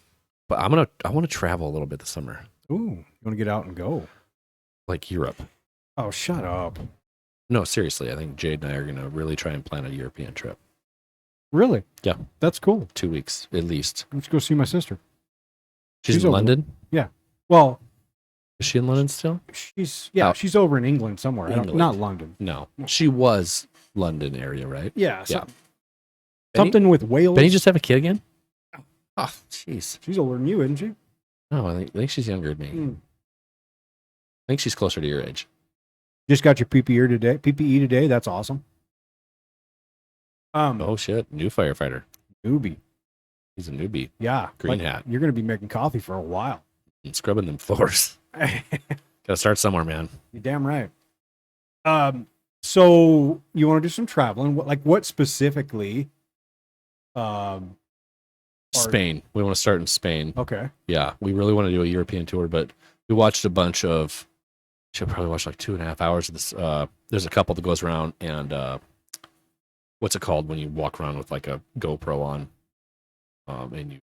But I want to travel a little bit this summer. Ooh, you want to get out and go? Like Europe. Oh, shut up. No, seriously. I think Jade and I are going to really try and plan a European trip. Really? Yeah. That's cool. 2 weeks at least. Let's go see my sister. She's in over London? Yeah. Well, is she in London still? She's over in England somewhere. England. Not London. No. She was London area, right? Yeah. Yeah. Something with Wales. Benny just have a kid again? Oh, jeez. She's older than you, isn't she? No, I think she's younger than me. I think she's closer to your age. Just got your PPE today. That's awesome. Oh shit! New firefighter. Newbie. He's a newbie. Yeah. Green hat. You're going to be making coffee for a while. And scrubbing them floors. Gotta start somewhere, man. You're damn right. So you want to do some traveling? What specifically? Spain. We want to start in Spain. Okay. Yeah, we really want to do a European tour, but we watched a bunch of. Should probably watch like 2.5 hours of this. There's a couple that goes around, and what's it called when you walk around with like a GoPro on, and you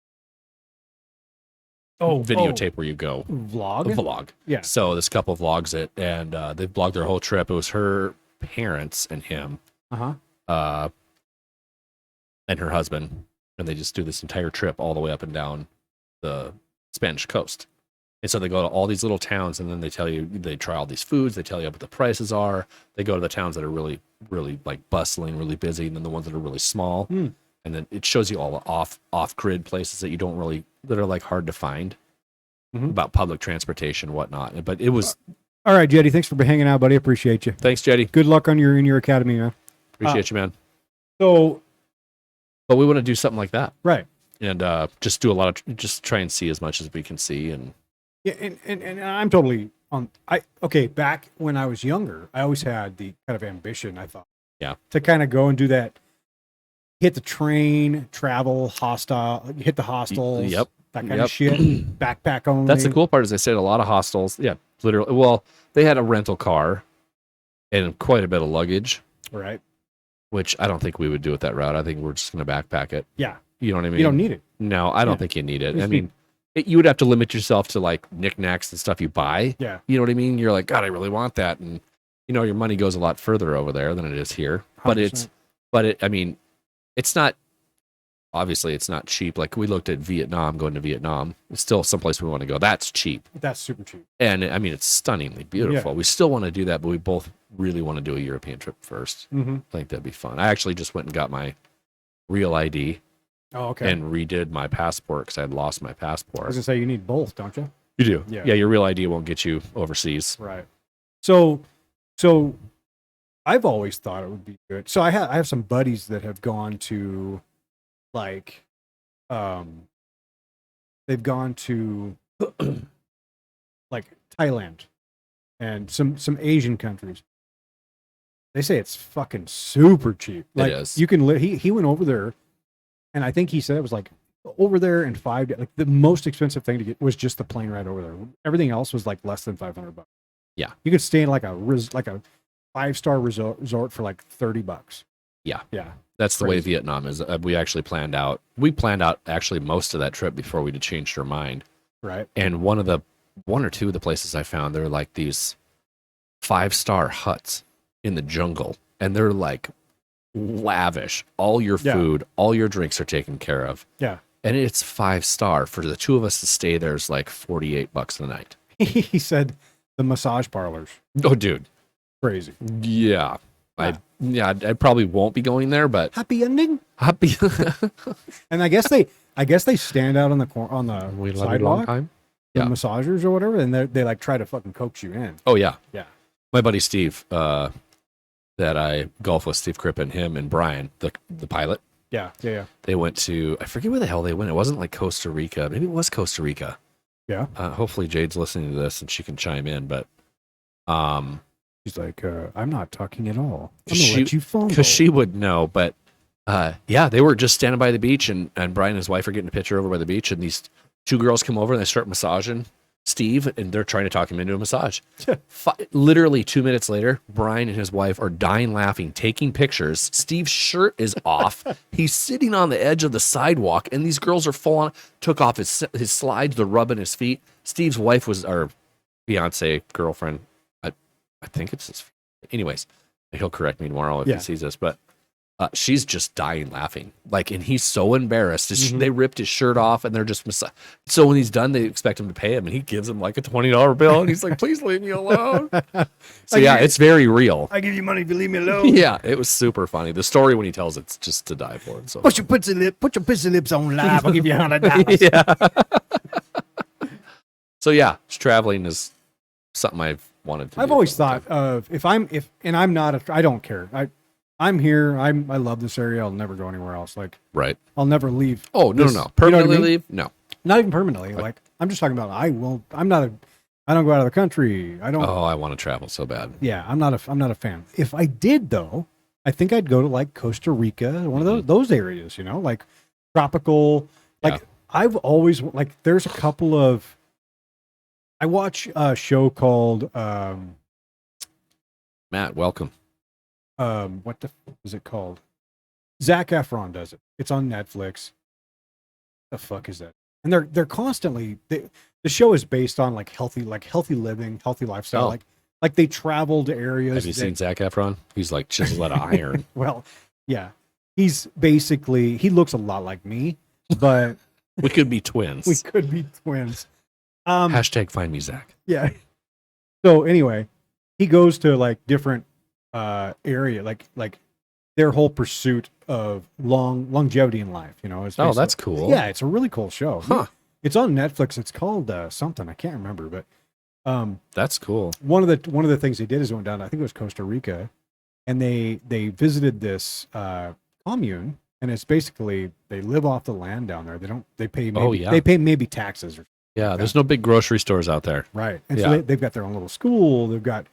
videotape where you go. Vlog. A vlog. Yeah. So this couple vlogs it, and they vlogged their whole trip. It was her parents and him. And her husband. And they just do this entire trip all the way up and down the Spanish coast And so they go to all these little towns, and then they tell you, they try all these foods. They tell you what the prices are. They go to the towns that are really, really like bustling, really busy, and then the ones that are really small. And then it shows you all the off grid places that you don't really, that are like hard to find about public transportation, whatnot. But it was. All right, Jetty. Thanks for hanging out, buddy. Appreciate you. Thanks, Jetty. Good luck in your academy, man. Appreciate you, man. So, but we want to do something like that, right? And just do a lot of, just try and see as much as we can see, and Yeah, and I'm totally on. Back when I was younger, I always had the kind of ambition, I thought, to kind of go and do that, hit the train, travel, hit the hostels, that kind of shit, backpack only. That's the cool part, is they said a lot of hostels, literally. Well, they had a rental car and quite a bit of luggage, right? Which I don't think we would do it that route. I think we're just going to backpack it. Yeah, you know what I mean. You don't need it. No, I don't think you need it. I mean. You would have to limit yourself to like knickknacks and stuff you buy. Yeah. You know what I mean? You're like, God, I really want that. And your money goes a lot further over there than it is here. 100%. I mean, it's not, obviously it's not cheap. Like we looked at Vietnam, going to Vietnam. It's still someplace we want to go. That's cheap. That's super cheap. And I mean, it's stunningly beautiful. We still want to do that, but we both really want to do a European trip first. I think that'd be fun. I actually just went and got my real ID. Oh, okay. And redid my passport because I had lost my passport. I was gonna say you need both, don't you? You do. Yeah. Your real ID won't get you overseas. Right. So I've always thought it would be good. So I have some buddies that have gone to like they've gone to like Thailand and some Asian countries. They say it's fucking super cheap. Like it is. You can he went over there. And I think he said it was like over there in 5 days. Like the most expensive thing to get was just the plane ride over there. Everything else was like less than $500. Yeah, you could stay in like a 5-star resort for like $30. Yeah, yeah. That's the way Vietnam is. We actually planned out. We planned out actually most of that trip before we changed our mind. Right. And one or two of the places I found, they're like these 5-star huts in the jungle, and they're like lavish. All your food, all your drinks are taken care of. Yeah. And it's 5-star. For the two of us to stay there is like $48 a night. He said the massage parlors. Oh, dude. Crazy. Yeah. I probably won't be going there, but happy ending. Happy. And I guess they stand out on the sidewalk. The massagers or whatever, and they like try to fucking coax you in. Oh yeah. Yeah. My buddy Steve, that I golf with, Steve Crippen, him and Brian, the pilot. Yeah. They went to, I forget where the hell they went. It wasn't like Costa Rica. Maybe it was Costa Rica. Yeah. Hopefully Jade's listening to this and she can chime in. But she's like, I'm not talking at all. I'm gonna let you fumble. Because she would know. But they were just standing by the beach, and Brian and his wife are getting a picture over by the beach, and these two girls come over and they start massaging Steve, and they're trying to talk him into a massage. Literally 2 minutes later, Brian and his wife are dying laughing, taking pictures. Steve's shirt is off. He's sitting on the edge of the sidewalk, and these girls are full on, took off his slides, they're rubbing his feet. Steve's wife was our fiance, girlfriend. I think it's his. Anyways, he'll correct me tomorrow if he sees this, but she's just dying laughing. Like, and he's so embarrassed. They ripped his shirt off, and they're just so when he's done, they expect him to pay him, and he gives them like a $20 bill, and he's like, "Please leave me alone." So it's very real. I give you money if you leave me alone. Yeah, it was super funny. The story when he tells it's just to die for. So put your pussy lips on live. I'll give you $100. Yeah. So traveling is something I've wanted to. I've always thought of I don't care. I'm here. I love this area. I'll never go anywhere else. Like, right. I'll never leave. Oh, no. Permanently leave? No. Not even permanently. Like, I'm just talking about, I don't go out of the country. I don't. Oh, I want to travel so bad. Yeah. I'm not a fan. If I did though, I think I'd go to like Costa Rica, one of those areas, like tropical, like I've always like, there's a couple of, I watch a show called, Matt, welcome. What the fuck is it called? Zac Efron does it. It's on Netflix. The fuck is that? And they're constantly the show is based on like healthy living, healthy lifestyle. Oh. Like they travel to areas. Have you seen Zac Efron? He's like chisel out of iron. Well, yeah. He's basically, he looks a lot like me, but we could be twins. We could be twins. Hashtag find me Zach. Yeah. So anyway, he goes to like different area, like their whole pursuit of longevity in life. You know, it's Oh, basically- that's cool. Yeah, it's a really cool show. Huh. It's on Netflix. It's called something I can't remember, but That's cool. one of the things they did is went down. I think it was Costa Rica, and they visited this commune, and it's basically they live off the land down there. They pay maybe taxes or Yeah, there's no big grocery stores out there. right, and Yeah. so they've got their own little school. They've got,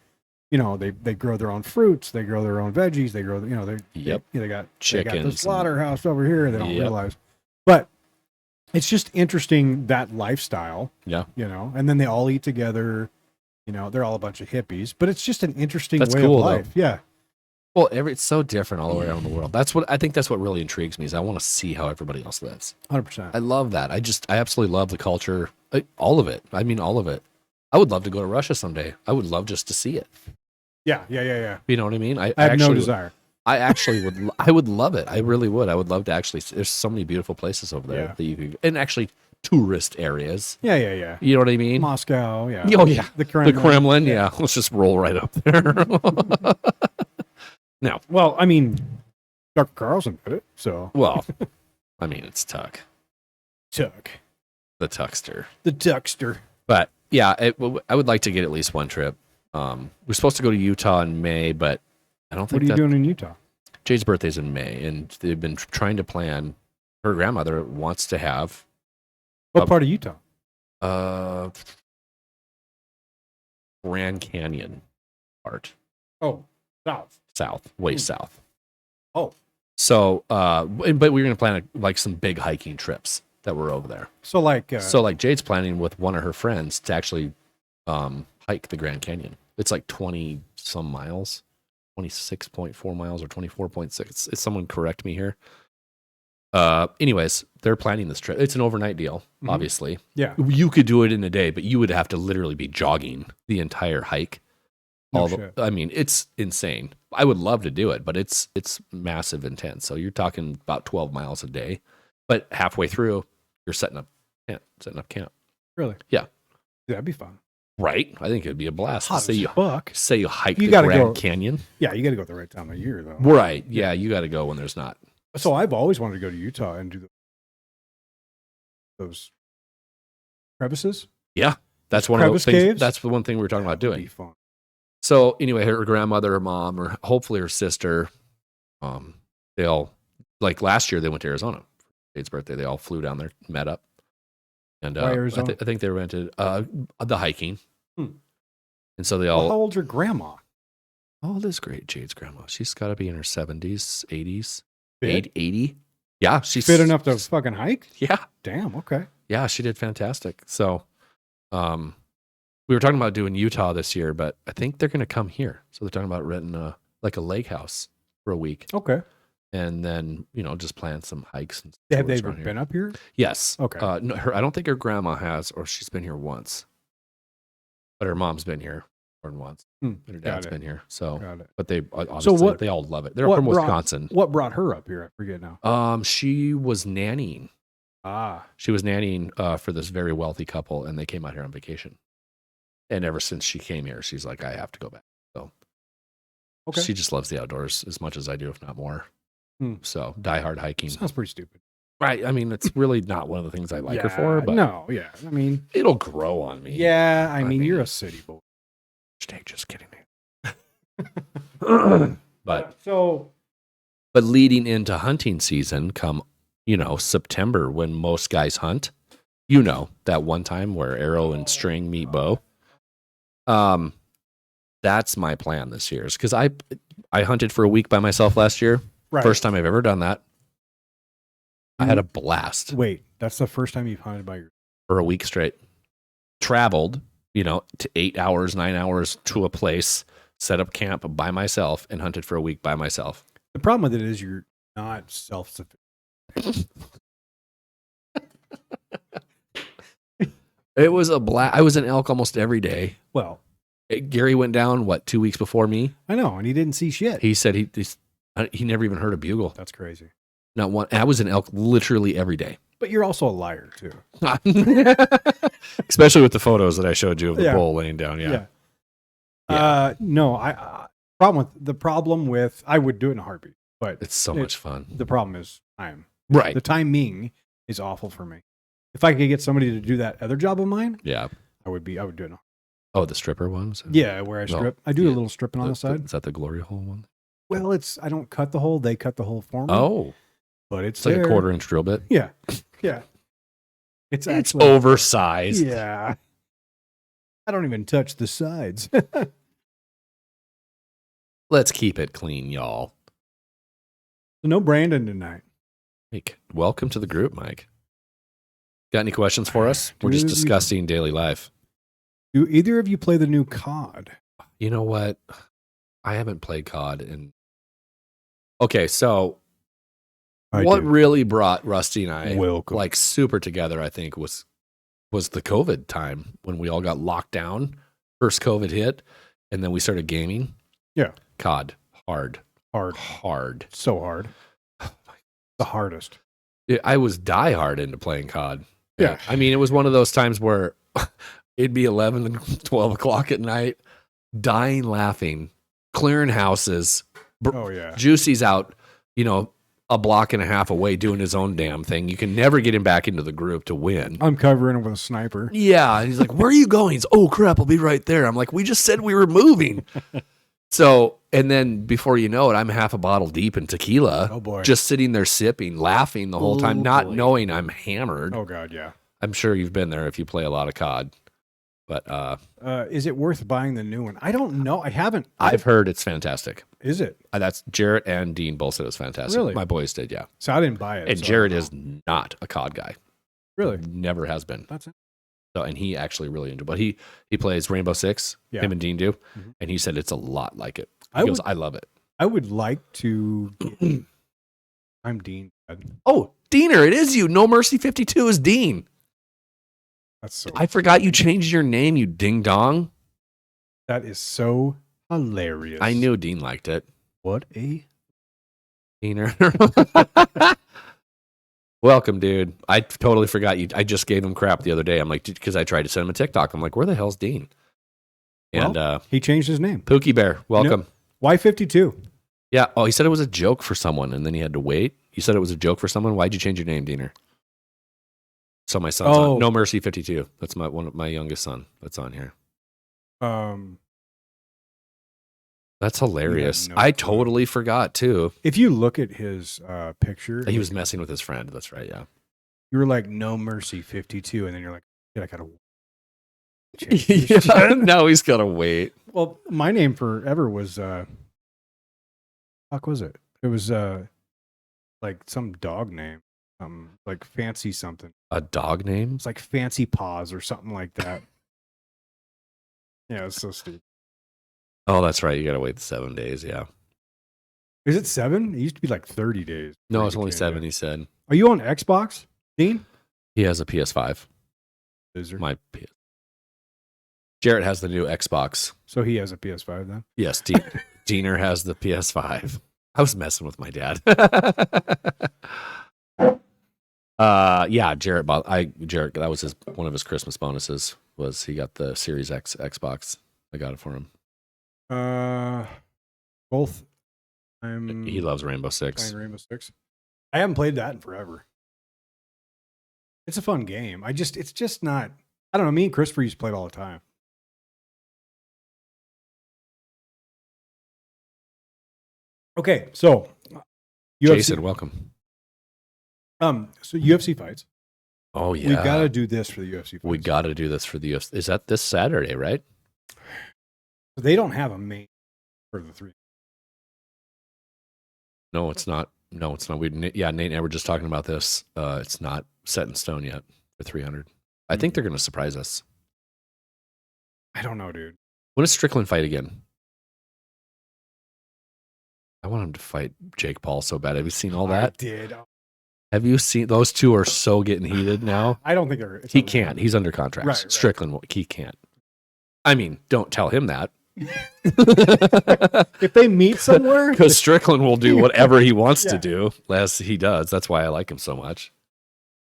you know, they grow their own fruits. They grow their own veggies. They grow, you know, Yep. they got the Chickens and- slaughterhouse over here. They don't Yep. realize, but it's just interesting that lifestyle. Yeah. You know, and then they all eat together. You know, they're all a bunch of hippies, but it's just an interesting That's way cool, of though. life. Yeah. Well, it's so different all the way around the world. That's what I think. That's what really intrigues me is I want to see how everybody else lives. 100%. I love that. I absolutely love the culture, all of it. I mean, all of it. I would love to go to Russia someday. I would love just to see it. Yeah. You know what I mean? I have no desire. I actually would. I would love it. I really would. I would love to actually. There's so many beautiful places over there Yeah. that you could, and actually tourist areas. Yeah. You know what I mean? Moscow. Yeah. Oh yeah, The Kremlin. the Kremlin. Yeah, let's just roll right up there. Now, Well, I mean, Dr. Carlson did it. So well, I mean, it's Tuck, Tuck. the Tuckster. The Tuckster. But yeah, I would like to get at least one trip. We're supposed to go to Utah in May, but I don't What think are you doing in Utah? Jade's birthday's in May, and they've been trying to plan. Her grandmother wants to have What part of Utah? Grand Canyon part, Oh, south. way south. Oh. So, but we're going to plan like some big hiking trips that were over there. So like, So like Jade's planning with one of her friends to actually hike the Grand Canyon. It's like 20 some miles, 26.4 miles or 24.6. Is someone correct me here? Anyways, they're planning this trip. It's an overnight deal, Mhm. obviously. yeah. You could do it in a day, but you would have to literally be jogging the entire hike. No shit. I mean, it's insane. I would love to do it, but it's massive intense. So you're talking about 12 miles a day, but halfway through, you're setting up camp. Really? Yeah. That'd be fun. Right? I think it'd be a blast. Hot Say as you fuck. hike You the gotta Grand go- Canyon. Yeah, you got to go at the right time of year, though. Right. Yeah, you got to go when there's not. So I've always wanted to go to Utah and do those crevices. Yeah, that's one of Crevice those things. caves? That's the one thing we were talking about That'd doing. be fun. So anyway, her grandmother, her mom, or hopefully her sister, they all, like last year they went to Arizona for Jade's birthday. They all flew down there, met up, and Why Arizona? I think they rented the hiking, Hmm. and so they Well, all. how old's your grandma? Oh, this great Jade's grandma. She's got to be in her 70s, 80s, Fit? 80. Yeah, she's Fit enough to fucking hike? Yeah, Damn. Okay. yeah, she did fantastic. So, we were talking about doing Utah this year, but I think they're going to come here. So they're talking about renting a lake house for a week, Okay. and then just plan some hikes. And Have they tours ever around here. been up here? Yes. Okay. No, I don't think her grandma has, or she's been here once, but her mom's been here more than once. Hmm, And her got dad's it. been here. So, Got it. but they obviously what- they all love it. They're what from brought- Wisconsin. What brought her up here? I forget now. She was nannying. Ah. She was nannying for this very wealthy couple, and they came out here on vacation. And ever since she came here, she's like, I have to go back. So Okay. she just loves the outdoors as much as I do, if not more. Hmm. So diehard hiking. Sounds pretty stupid. Right. I mean, it's really not one of the things I like her for, but no. Yeah. I mean, it'll grow on me. yeah. I mean, you're mean- a city boy. Just kidding. But so leading into hunting season, come September, when most guys hunt, that one time where arrow and string meet bow. That's my plan this year, is because I hunted for a week by myself last year. right. First time I've ever done that. I had a blast Wait, that's the first time you've hunted by your. for a week straight. Traveled, to 8 hours, 9 hours to a place, set up camp by myself, and hunted for a week by myself. The problem with it is you're not self-sufficient. It was a blast. I was in elk almost every day. Well, Gary went down 2 weeks before me. I know, and he didn't see shit. He said he never even heard a bugle. That's crazy. Not one. And I was in elk literally every day. But you're also a liar too. Especially with the photos that I showed you of the Yeah. bull laying down. Yeah. No, I problem with I would do it in a heartbeat, but It's so much fun. the problem is time. Right. The timing is awful for me. If I could get somebody to do that other job of mine, Yeah. I would do it. Oh, the stripper ones? Yeah, where I strip. I do a yeah. little stripping on the side. Is that the glory hole one? Well, I don't cut the hole; they cut the hole for me. Oh, but it's it's like there. a 1/4-inch drill bit. Yeah, yeah. It's It's actually oversized. Yeah. I don't even touch the sides. Let's keep it clean, y'all. No Brandon tonight. Mike, welcome to the group, Mike. Got any questions for us? We're just Dude. discussing daily life. Do either of you play the new COD? You know what? I haven't played COD in. Okay, so what really brought Rusty and I Welcome. like super together, I think, was the COVID time when we all got locked down. First COVID hit, and then we started gaming. Yeah. COD. Hard. Hard. So hard. The hardest. I was diehard into playing COD. Yeah. I mean, it was one of those times where it'd be 11 and 12 o'clock at night, dying laughing, clearing houses. Oh, yeah. Juicy's out, a block and a half away doing his own damn thing. You can never get him back into the group to win. I'm covering him with a sniper. Yeah. And he's like, where are you going? He's, oh, crap, I'll be right there. I'm like, we just said we were moving. So, and then before you know it, I'm half a bottle deep in tequila. Oh, boy. Just sitting there sipping, laughing the whole time, not boy. knowing I'm hammered. Oh, God, yeah. I'm sure you've been there if you play a lot of COD. But Is it worth buying the new one? I don't know. I haven't. I've heard it's fantastic. Is it? That's Jarrett and Dean both said it was fantastic. Really? My boys did, yeah. So I didn't buy it. And so I Jarrett don't is not a COD guy. know. Really? Never has been. That's it. So, and he actually really enjoyed. But he plays Rainbow Six. Yeah. Him and Dean do, Mhm. and he said it's a lot like it. He I goes, would- I love it. I would like to. I'm Dean. Oh, Diener, it is you. No Mercy 52 is Dean. That's so. I forgot you changed your name, you ding dong. That is so hilarious. I knew Dean liked it. What a. Diener. Welcome, dude. I totally forgot you. I just gave him crap the other day. I'm like, because I tried to send him a TikTok. I'm like, where the hell's Dean? And He changed his name. Pookie Bear, welcome. Y52. Yeah. Oh, he said it was a joke for someone, and then he had to wait. You said it was a joke for someone. Why'd you change your name, Diener? So my son's on. No Mercy 52. That's my youngest son. That's on here. That's hilarious. no I clue. totally forgot too. If you look at his picture, He was messing with his friend. That's right. Yeah. you were like, no mercy 52. And then you're like, I gotta. Yeah. Now he's gotta wait. Well, my name forever was, fuck was it? It was like some dog name. Like fancy something. A dog name? It's like Fancy Paws or something like that. Yeah, it's so stupid. Oh, that's right. You gotta wait the 7 days. Yeah. Is it 7? It used to be like 30 days. No, it's only Okay, 7. yeah. He said Are you on Xbox, Dean? he has a PS5. Loser. My PS. Jarrett has the new Xbox. So he has a PS5 then? Yes, Diener has the PS5. I was messing with my dad. Yeah, Jarrett bought. Jarrett, that was one of his Christmas bonuses. Was he got the Series X Xbox? I got it for him. Both. He loves Rainbow Six. Playing Rainbow Six. I haven't played that in forever. It's a fun game. It's just not. I don't know. Me and Christopher used to play it all the time. Okay, so Jason, welcome. So UFC fights. Oh yeah, We got to do this for the UFC fights. We got to do this for the UFC. Is that this Saturday, right? They don't have a main for the 3. No, it's not. No, it's not. Nate and I were just talking about this. It's not set in stone yet for 300. I think they're going to surprise us. I don't know, dude. When does Strickland fight again? I want him to fight Jake Paul so bad. Have you seen all that? I did. Have you seen those two are so getting heated now? I don't think they're. He can't. He's under contract. Right. Strickland, he can't. I mean, don't tell him that. If they meet somewhere, Because Strickland will do whatever he wants Yeah. to do, as he does. That's why I like him so much.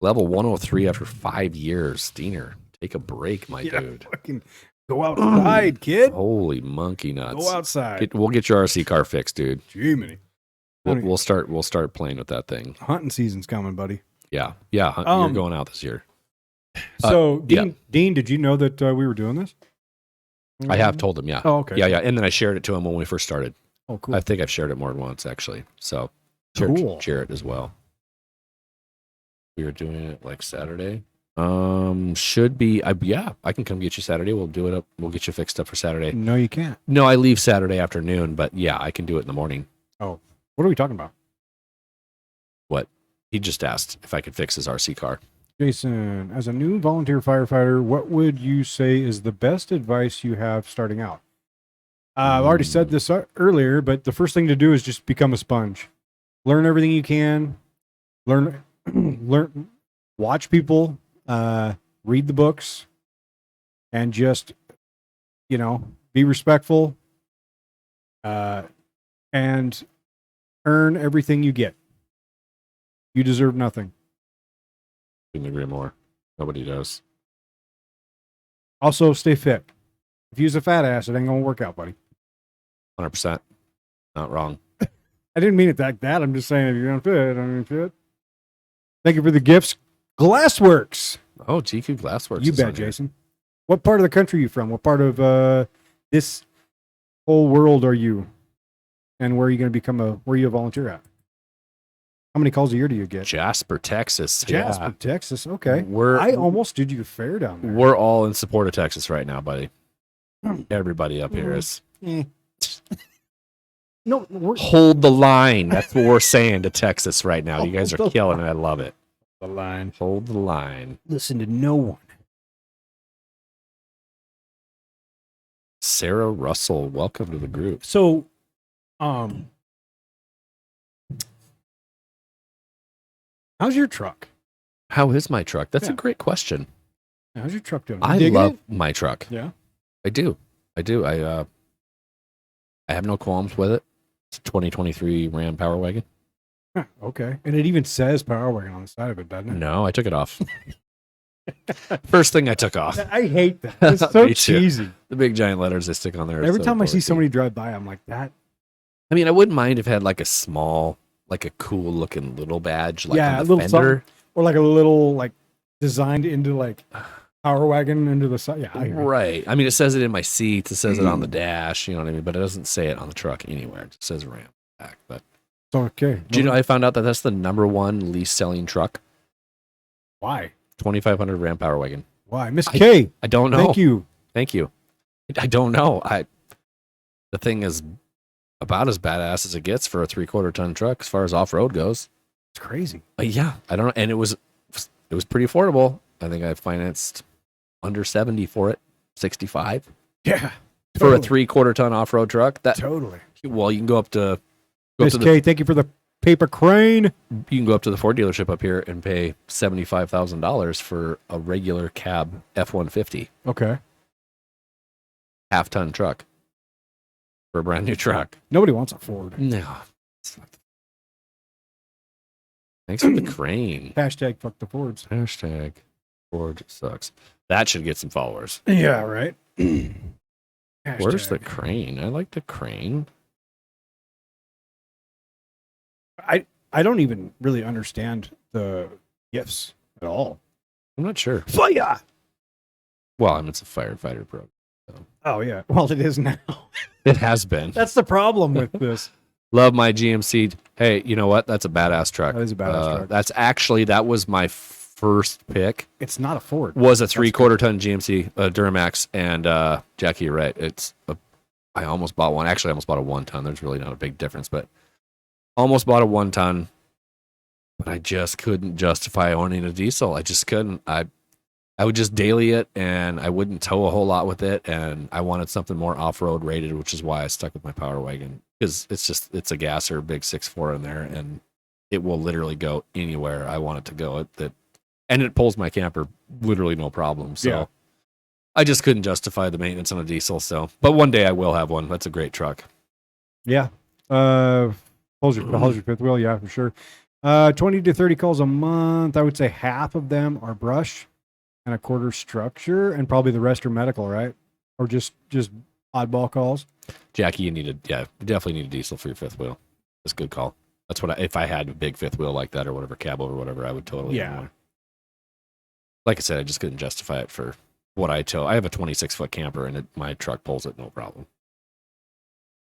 Level 103 after 5 years. Diener, take a break, my dude. Fucking go outside, kid. Holy monkey nuts. Go outside. We'll get your RC car fixed, dude. Jiminy. We'll start playing with that thing. Hunting season's coming, buddy. Yeah. You're going out this year. So, Dean, did you know that we were doing this? I have told him, yeah. Oh, okay. Yeah. And then I shared it to him when we first started. Oh, cool. I think I've shared it more than once, actually. So, Cool. share it as well. We were doing it like Saturday. Should be. I can come get you Saturday. We'll do it up. We'll get you fixed up for Saturday. No, you can't. No, I leave Saturday afternoon, but yeah, I can do it in the morning. Oh, what are we talking about? What? He just asked if I could fix his RC car. Jason, as a new volunteer firefighter, what would you say is the best advice you have starting out? I've already said this earlier, but the first thing to do is just become a sponge. Learn everything you can. Learn, watch people, read the books, and just, be respectful, and earn everything you get. You deserve nothing. Couldn't agree more. Nobody does. Also, stay fit. If you use a fat ass, it ain't gonna work out, buddy. 100%. Not wrong. I didn't mean it like that. I'm just saying if you're unfit, I'm unfit. Thank you for the gifts. Glassworks. Oh, GQ Glassworks. You bet, Jason. What part of the country are you from? What part of this whole world are you? And where are you going to where are you a volunteer at? How many calls a year do you get? Jasper, Texas. Jasper, Texas. Okay. I almost did you fair down there. We're all in support of Texas right now, buddy. Everybody up here is. No, hold the line. That's what we're saying to Texas right now. You guys are killing it. I love it. The line. Hold the line. Listen to no one. Sarah Russell, welcome to the group. So, how's your truck? How is my truck? That's a great question. How's your truck doing? I love my truck. Yeah, I do. I have no qualms with it. It's a 2023 Ram Power Wagon. Huh, okay, and it even says Power Wagon on the side of it, doesn't it? No, I took it off. First thing I took off. I hate that. It's so cheesy. The big giant letters they stick on there. Every time I see somebody drive by, I'm like, that. I mean, I wouldn't mind if it had like a small, like a cool looking little badge, like on a the little fender. Or like a little, like, designed into like Power Wagon into the side. Yeah, right. I mean, it says it in my seats. It says it on the dash. You know what I mean? But it doesn't say it on the truck anywhere. It says Ram back. But okay. Do you know I found out that that's the -- least selling truck? Why? 2500 Ram Power Wagon. Why, Miss K? I don't know. Thank you. I don't know. The thing is about as badass as it gets for a 3/4 ton truck as far as off road goes. It's crazy. Yeah, I don't know. And it was pretty affordable. I think I financed under 70 for it, 65. Yeah, for a 3/4 ton off road truck. That totally. Well, you can go up to Miss K. Thank you for the paper crane. You can go up to the Ford dealership up here and pay $75,000 for a regular cab F-150. Okay. Half-ton truck for a brand new truck. Nobody wants a Ford. No. Thanks for the crane. Hashtag fuck the Fords. Hashtag Ford sucks. That should get some followers. Yeah, right. Where's the crane? I like the crane. I don't even really understand the gifts at all. I'm not sure. Fire! Well, I mean, it's a firefighter program. So. Oh, yeah. Well, it is now. It has been. That's the problem with this. Love my GMC. Hey, you know what? That's a badass truck. That is a badass truck. That was my first pick. It's not a Ford. Was a 3/4 ton GMC Duramax. And Jackie, you're right. I almost bought one. Actually, I almost bought a 1 ton. There's really not a big difference, but almost bought a 1 ton. But I just couldn't justify owning a diesel. I just couldn't. I would just daily it, and I wouldn't tow a whole lot with it. And I wanted something more off-road rated, which is why I stuck with my Power Wagon. Because it's a gasser, big 6.4 in there, and it will literally go anywhere I want it to go. And it pulls my camper literally no problem. So yeah. I just couldn't justify the maintenance on a diesel. So, but one day I will have one. That's a great truck. Yeah. Holds your fifth wheel. Yeah, for sure. 20 to 30 calls a month. I would say half of them are brush and a quarter structure, and probably the rest are medical, right? Or just oddball calls. Jackie, you definitely need a diesel for your fifth wheel. That's a good call. That's what if I had a big fifth wheel like that or whatever, cab over whatever, I would totally. Yeah. Like I said, I just couldn't justify it for what I tow. I have a 26-foot camper and my truck pulls it, no problem.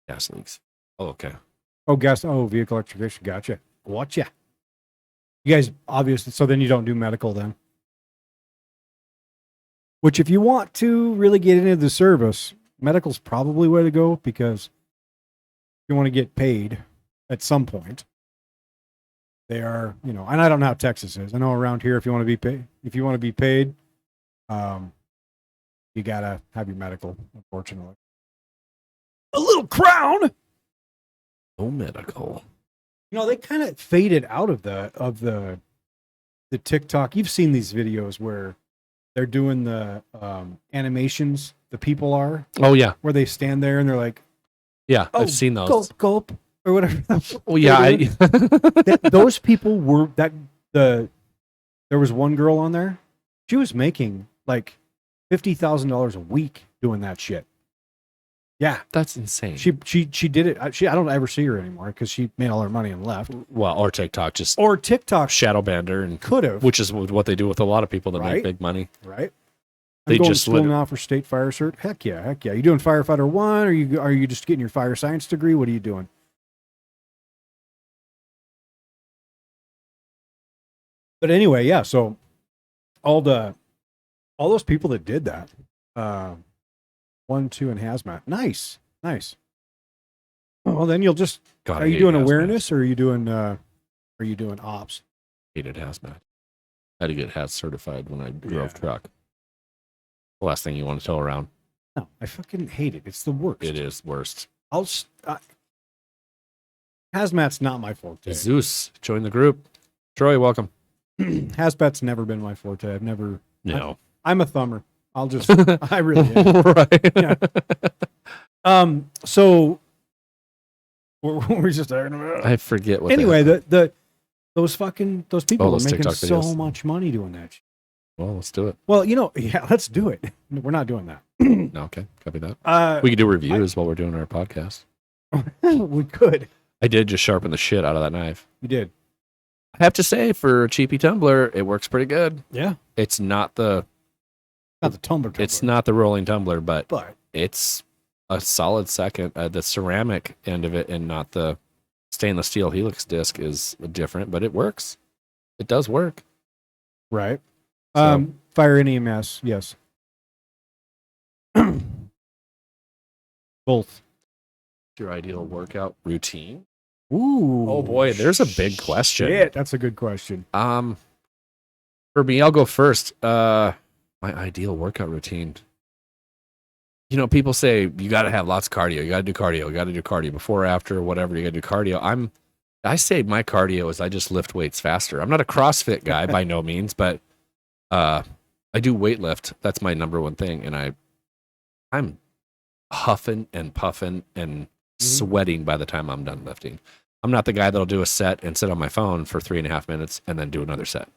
Gas leaks. Oh, okay. Oh, vehicle electrification. Gotcha. Watcha. You guys, obviously, so then you don't do medical then. Which, if you want to really get into the service, medical's probably the way to go, because you want to get paid at some point. They are, and I don't know how Texas is. I know around here, if you want to be paid, you gotta have your medical, unfortunately. A little crown. No medical. They kind of faded out of the TikTok. You've seen these videos where they're doing the animations. The people are. Oh yeah. Where they stand there and they're like, yeah, I've seen those. Gulp, gulp, or whatever. Oh yeah. Those people were there was one girl on there. She was making like $50,000 a week doing that shit. Yeah, that's insane. She did it. I don't ever see her anymore because she made all her money and left. Well, or TikTok shadow banned her and could have, which is what they do with a lot of people that make big money. Right. They going just to school now for state fire cert. Heck yeah. You doing firefighter 1? Or are you just getting your fire science degree? What are you doing? But anyway, yeah. So all those people that did that, 1, 2, and hazmat. Nice. Well, then you'll just. Are you doing awareness, or are you doing ops? Hated hazmat. I had to get haz certified when I drove truck. The last thing you want to tow around. No, I fucking hate it. It's the worst. It is worst. Hazmat's not my forte. Zeus, join the group. Troy, welcome. Hazmat's never been my forte. I've never. No. I'm a thumber. I really am. Right. Yeah. So what were we just talking about? I forget what. Anyway, those people are making TikTok so videos. much money doing that shit. Well, let's do it. Well, yeah, let's do it. We're not doing that. No, okay, copy that. We could do reviews while we're doing our podcast. We could. I did just sharpen the shit out of that knife. You did. I have to say, for a cheapy tumbler, it works pretty good. Yeah. It's not the tumbler. It's not the rolling tumbler, but it's a solid second. The ceramic end of it and not the stainless steel helix disc is different, but it works. It does work. Right. So, fire and EMS, yes. Both. your ideal workout routine? Ooh. Oh boy, there's a big question. Shit, that's a good question. For me, I'll go first. My ideal workout routine. People say you got to have lots of cardio. You got to do cardio. You got to do cardio before, after, whatever. You got to do cardio. I say my cardio is I just lift weights faster. I'm not a CrossFit guy by no means, but I do weightlift. That's my number one thing, and I'm huffing and puffing and sweating by the time I'm done lifting. I'm not the guy that'll do a set and sit on my phone for 3.5 minutes and then do another set.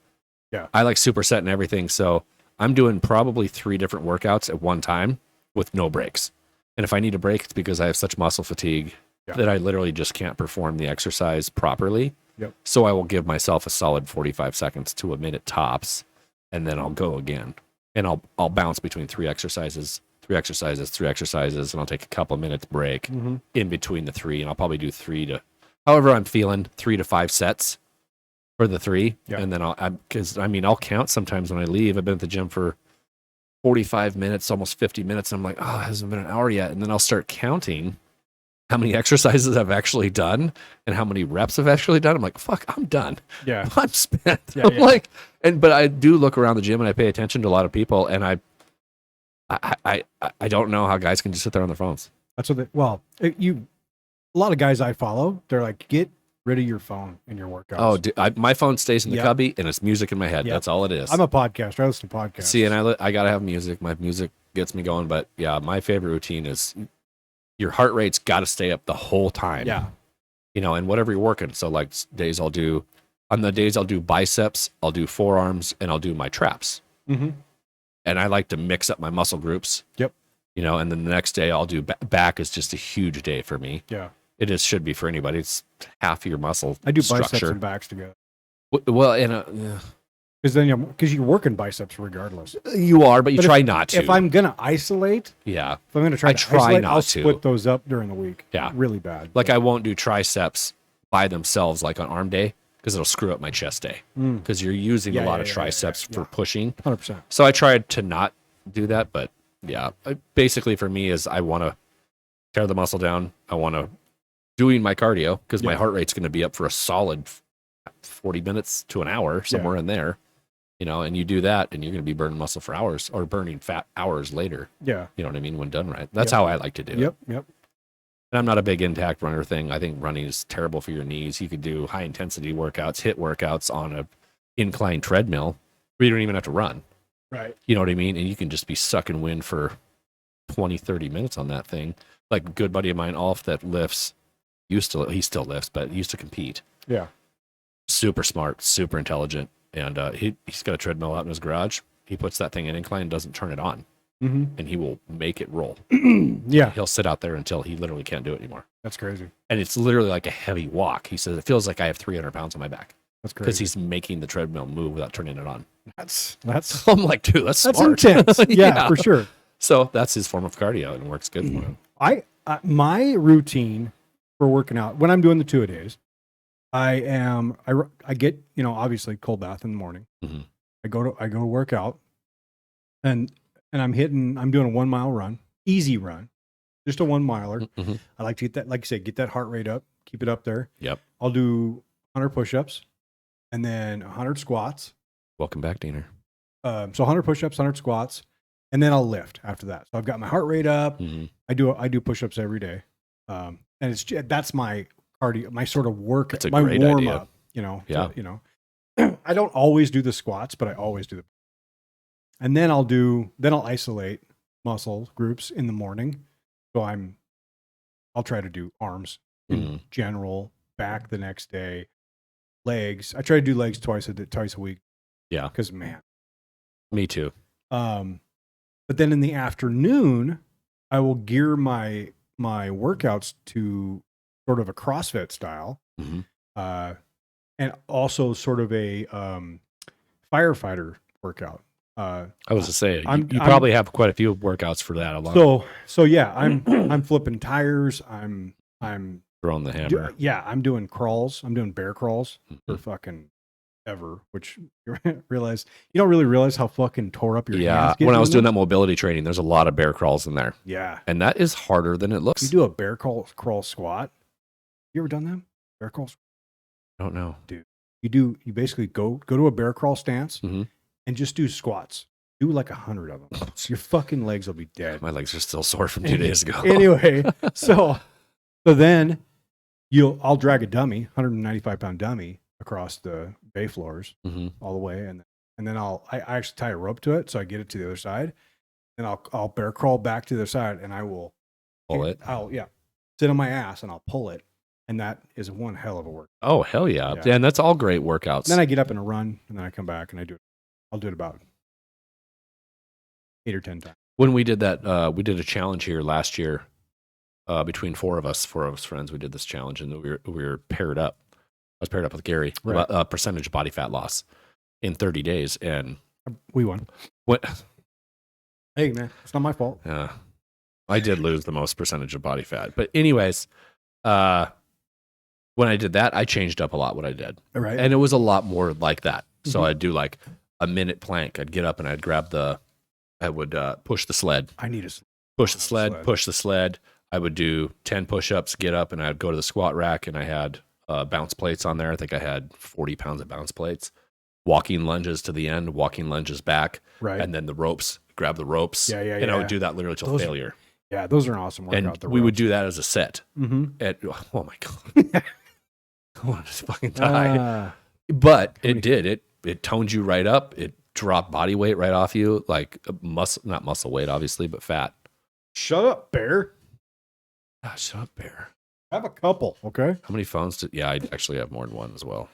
Yeah, I like superset and everything, so I'm doing probably 3 different workouts at one time with no breaks. And if I need a break, it's because I have such muscle fatigue that I literally just can't perform the exercise properly. Yep. So I will give myself a solid 45 seconds to a minute tops, and then I'll go again. And I'll bounce between 3 exercises, and I'll take a couple of minutes break in between the 3, and I'll probably do 3 to however I'm feeling, 3 to 5 sets for the 3. Yep. And then I'll count sometimes when I leave. I've been at the gym for 45 minutes, almost 50 minutes. And I'm like, oh, it hasn't been an hour yet. And then I'll start counting how many exercises I've actually done and how many reps I've actually done. I'm like, fuck, I'm done. Yeah. I'm spent. Yeah, I'm like, but I do look around the gym and I pay attention to a lot of people, and I don't know how guys can just sit there on their phones. That's what a lot of guys I follow, they're like, get rid of your phone in your workouts. Oh, dude, my phone stays in the cubby and it's music in my head. Yep. That's all it is. I'm a podcaster. I listen to podcasts. See, and I got to have music. My music gets me going. But yeah, my favorite routine is your heart rate's got to stay up the whole time. Yeah. And whatever you're working. So like days I'll On the days I'll do biceps, I'll do forearms, and I'll do my traps. Mm-hmm. And I like to mix up my muscle groups. Yep. You know, and then the next day I'll do back is just a huge day for me. Yeah. Should be for anybody. It's half your muscle I do structure. biceps and backs together. Well, and Because you're working biceps regardless. you are, but you But try not to. If I'm gonna isolate, yeah. if I'm gonna try I to try isolate, not I'll to. split those up during the week. Yeah. Really bad. Like I won't do triceps by themselves like on arm day because it'll screw up my chest day. Because you're using a lot of triceps for pushing. 100%. So I tried to not do that, but yeah. Basically for me is I want to tear the muscle down. I want to doing my cardio because my heart rate's going to be up for a solid 40 minutes to an hour, somewhere in there. You know, and you do that and you're going to be burning muscle for hours or burning fat hours later. Yeah. You know what I mean? When done right. That's how I like to do it. Yep. And I'm not a big intact runner thing. I think running is terrible for your knees. You could do high intensity workouts, HIIT workouts on a inclined treadmill where you don't even have to run. Right. You know what I mean? And you can just be sucking wind for 20, 30 minutes on that thing. Like a good buddy of mine, Alf, that lifts, he still lifts, but he used to compete. Yeah. Super smart, super intelligent. And he's got a treadmill out in his garage. He puts that thing in incline, doesn't turn it on, and he will make it roll. Yeah. He'll sit out there until he literally can't do it anymore. That's crazy. And it's literally like a heavy walk. He says, it feels like I have 300 pounds on my back. That's Because crazy. he's making the treadmill move without turning it on. That's I'm like, dude, that's smart. intense. Yeah, for sure. So that's his form of cardio and it works good for him. My routine for working out when I'm doing the 2-a-days, I get, obviously cold bath in the morning. Mhm. I go to work out and I'm doing a 1 mile run, easy run, just a 1 miler. Mhm. I like to get that, like you said, get that heart rate up, keep it up there. Yep. I'll do 100 push-ups and then 100 squats. Welcome back, Diener. So 100 push-ups, 100 squats, and then I'll lift after that. So I've got my heart rate up. Mhm. I do push-ups every day. And that's my cardio, my sort of work, That's a my great warm idea. up, Yeah. I don't always do the squats, but I always do and then I'll isolate muscle groups in the morning. So I'll try to do arms in general, back the next day, legs. I try to do legs twice a week. Yeah. Cause man, Me too. but then in the afternoon, I will gear my workouts to sort of a CrossFit style, Mhm. and also sort of a firefighter workout. I was to say, I'm probably have quite a few workouts for that alone. So yeah, I'm flipping tires. I'm Throwing the hammer. I'm doing crawls. I'm doing bear crawls for Mhm. fucking ever, which you don't really realize how fucking tore up your hands get When I was doing them. that mobility training, there's a lot of bear crawls in there. Yeah. And that is harder than it looks. You do a bear crawl squat. You ever done them? Bear crawl squat? I don't know. You basically go to a bear crawl stance Mhm. and just do squats. Do like 100 of them. Your fucking legs will be dead. My legs are still sore from 2 days ago. Anyway, so then I'll drag a dummy, 195-pound dummy across the bay floors Mhm. all the way, and then I actually tie a rope to it so I get it to the other side, and I'll bear crawl back to the other side, and I will Pull it. I'll sit on my ass and I'll pull it, and that is one hell of a work. Oh, hell yeah. Yeah. And that's all great workouts. Then I get up and a run, and then I come back and I'll do it about 8 or 10 times. When we did that, we did a challenge here last year between four of us friends. We did this challenge, and we were paired up. I was paired up with Gary, Right. about percentage body fat loss in 30 days. And We won. what? Hey man, it's not my fault. I did lose the most percentage of body fat. But anyways, when I did that, I changed up a lot what I did. All right. And it was a lot more like that. So Mhm. I'd do like a minute plank. I'd get up and I'd I would push the sled. I need Push the sled. I would do 10 push-ups, get up, and I'd go to the squat rack, and I had bounce plates on there. I think I had 40 pounds of bounce plates. Walking lunges to the end, walking lunges back, right. and then the ropes, grab the ropes. Yeah, And I yeah. would do that literally till Those- failure. Yeah, those are an awesome workout. And we would do that as a set. Mm-hmm. Oh my God. I want to fucking die. But How many- it did. It toned you right up. It dropped body weight right off you, like not muscle weight, obviously, but fat. Shut up, Bear. Ah, shut up, Bear. Have a couple, okay? How many phones did? Yeah, I actually have more than one as well.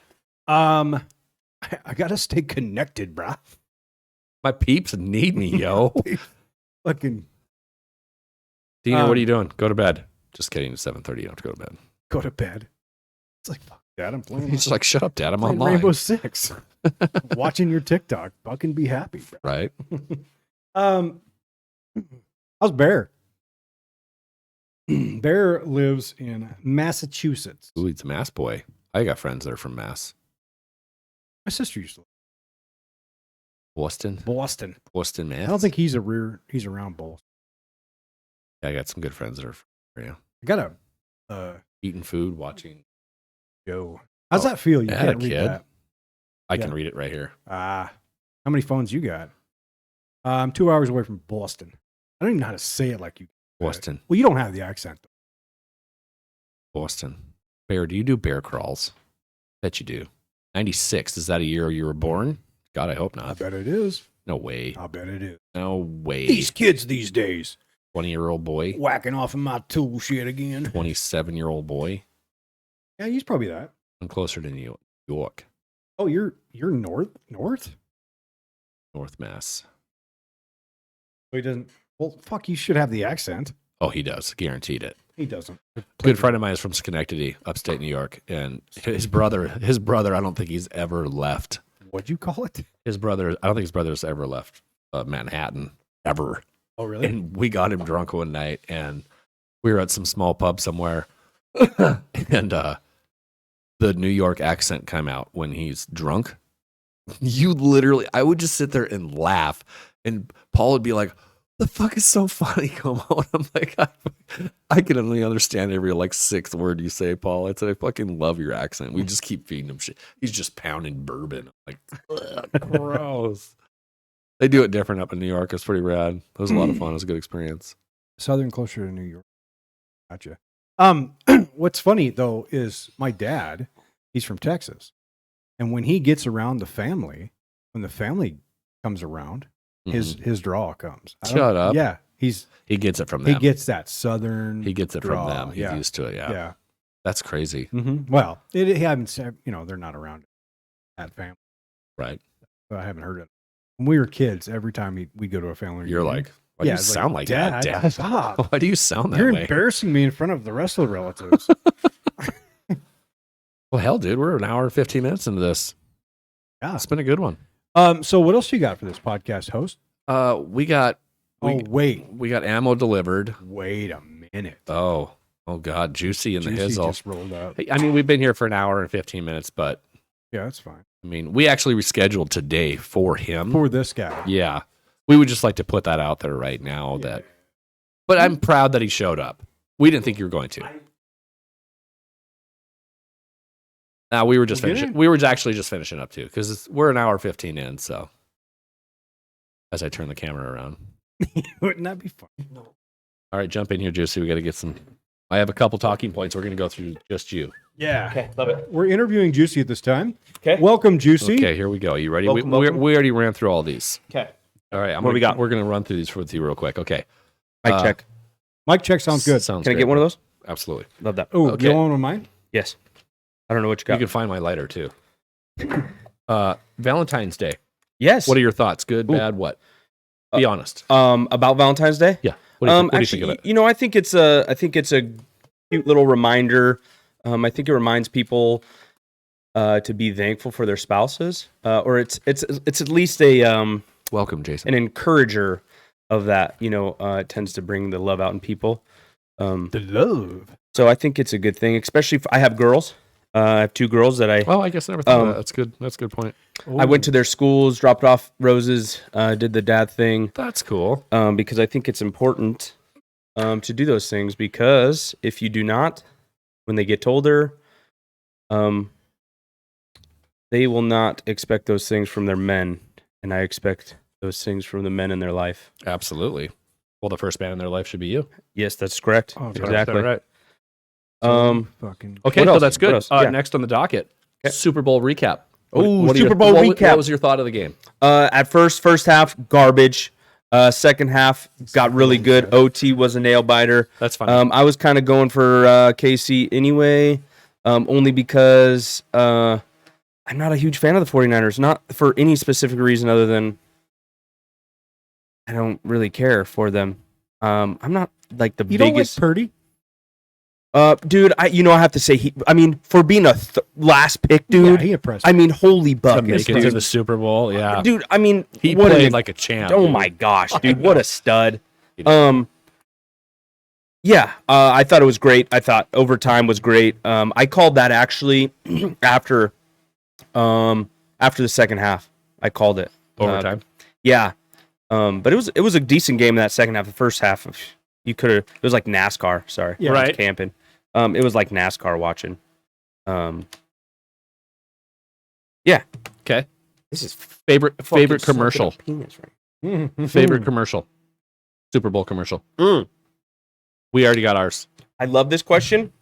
I gotta stay connected, brah. My peeps need me, yo. Fucking Dina, what are you doing? Go to bed. Just kidding. It's 7:30. You don't have to go to bed. go to bed. It's like, fuck, Dad, I'm playing. He's like, shut up, Dad. I'm playing online. Rainbow Six. Watching your TikTok. Fucking be happy, bro. Right? How's Bear? Bear lives in Massachusetts. Ooh, he's a Mass boy. I got friends that are from Mass. My sister used to live Boston. in Boston. Boston, Mass. I don't think he's around Boston. Yeah, I got some good friends that are from here. I got Eating food, watching. Joe. How's that feel? You I had a can't read kid. that. I Yeah. can read it right here. How many phones you got? I'm 2 hours away from Boston. I don't even know how to say it like you. Boston. Well, you don't have the accent. Boston. Bear, do you do bear crawls? Bet you do. 96. Is that a year you were born? God, I hope I not. bet it is. No way. I bet it is. No way. These kids these days 20-year-old boy. whacking off of my tool shit again. 27-year-old boy. Yeah, he's probably that. I'm closer to New York. Oh, you're north? North Mass. So he doesn't. Well, fuck, you should have the accent. Oh, he does. Guaranteed it. He doesn't. Good friend of mine is from Schenectady, upstate New York, and his brother, I don't think he's ever left. What'd you call it? I don't think his brother's ever left Manhattan ever. Oh, really? And we got him drunk one night, and we were at some small pub somewhere, and the New York accent came out when he's drunk. You literally, I would just sit there and laugh, and Paul would be like, "The fuck is so funny?" Come on, I'm like, I can only understand every like sixth word you say, Paul. I said, I fucking love your accent. We just keep feeding him shit. He's just pounding bourbon. I'm like, ugh, gross. They do it different up in New York. It's pretty rad. It was a lot of fun. It was a good experience. Southern, closer to New York. Gotcha. What's funny though is my dad. He's from Texas, and when he gets around the family, when the family comes around, his draw comes. Shut up. Yeah, He gets it from them. he gets that Southern. He gets it draw. from them. He's Yeah. used to it. Yeah. Yeah. That's crazy. Mm-hmm. Well, he haven't said, they're not around that family. Right. So I haven't heard it. When we were kids, every time we go to a family, You're reunion, like, why do you it's sound like that, Dad? Dad? Stop. Why do you sound that You're way? embarrassing me in front of the rest of the relatives. Well, hell, dude, we're an hour and 15 minutes into this. Yeah. It's been a good one. So what else you got for this podcast, host? We got Wait ammo delivered. a minute. Oh God, Juicy in the Juicy hizzle. just rolled up. Hey, I mean, we've been here for an hour and 15 minutes, but Yeah, that's fine. I mean, we actually rescheduled today for him. For this guy. Yeah. We would just like to put that out there right now but I'm proud that he showed up. We didn't think you were going to. Now we were just finishing. We were actually just finishing up too, because we're an hour 15 in. So, as I turn the camera around, Wouldn't that be fun? all right, jump in here, Juicy. We got to get some. I have a couple talking points. We're going to go through just you. Yeah. Okay, love it. We're interviewing Juicy at this time. Okay. Welcome, Juicy. Okay, here we go. You ready? Welcome, we welcome. already ran through all these. Okay. All right, What do we got? We're going to run through these with you real quick. Okay. Mic check. Mic check sounds good. Sounds Can I great. get one of those? Absolutely. Love that. Oh, Okay. you want one of mine? Yes. I don't know what you You got. can find my lighter too. Valentine's Day. Yes. What are your thoughts? Good, Ooh. bad, what? Be honest. About Valentine's Day? Yeah. What do you think Actually, of it? I think it's a cute little reminder. I think it reminds people to be thankful for their spouses, or it's at least a Welcome, Jason. an encourager of that. It tends to bring the love out in people. The love. So I think it's a good thing, especially if I have girls. I have two girls that Well, I guess I never thought of that. That's good. That's a good point. I went to their schools, dropped off roses, did the dad thing, That's cool. because I think it's important to do those things, because if you do not, when they get older, they will not expect those things from their men, and I expect those things from the men in their life. Absolutely. Well, the first man in their life should be you. Yes, that's correct. Oh, Exactly. Right. Fucking. Okay, What so else? that's What good. else? Yeah. Next on the docket, Okay. Super Bowl recap. Ooh, What are your- Super Bowl what recap. What was your thought of the game? At first half, garbage. Second half got really good. OT was a nail biter. That's fine. I was kind of going for KC anyway, only because I I'm not a huge fan of the 49ers, not for any specific reason other than I don't really care for them. I'm not like the You don't like biggest Purdy? dude, I have to say for being a last pick, dude. Yeah, he impressed. I mean, holy To buckets, make it to dude. the Super Bowl, yeah. Dude, I mean, He what played an- like a champ. oh dude. my gosh, dude, what a stud. He did. Yeah, I thought it was great. I thought overtime was great. I called that actually after the second half. I called it Overtime. Yeah, but it was a decent game in that second half. The first half, you could have. It was like NASCAR. Sorry, Yeah. I was Right. camping. It was like NASCAR watching. Yeah. Okay. This is Favorite fucking commercial. smoking a penis right Favorite commercial. Super Bowl commercial. now. We already got ours. I love this question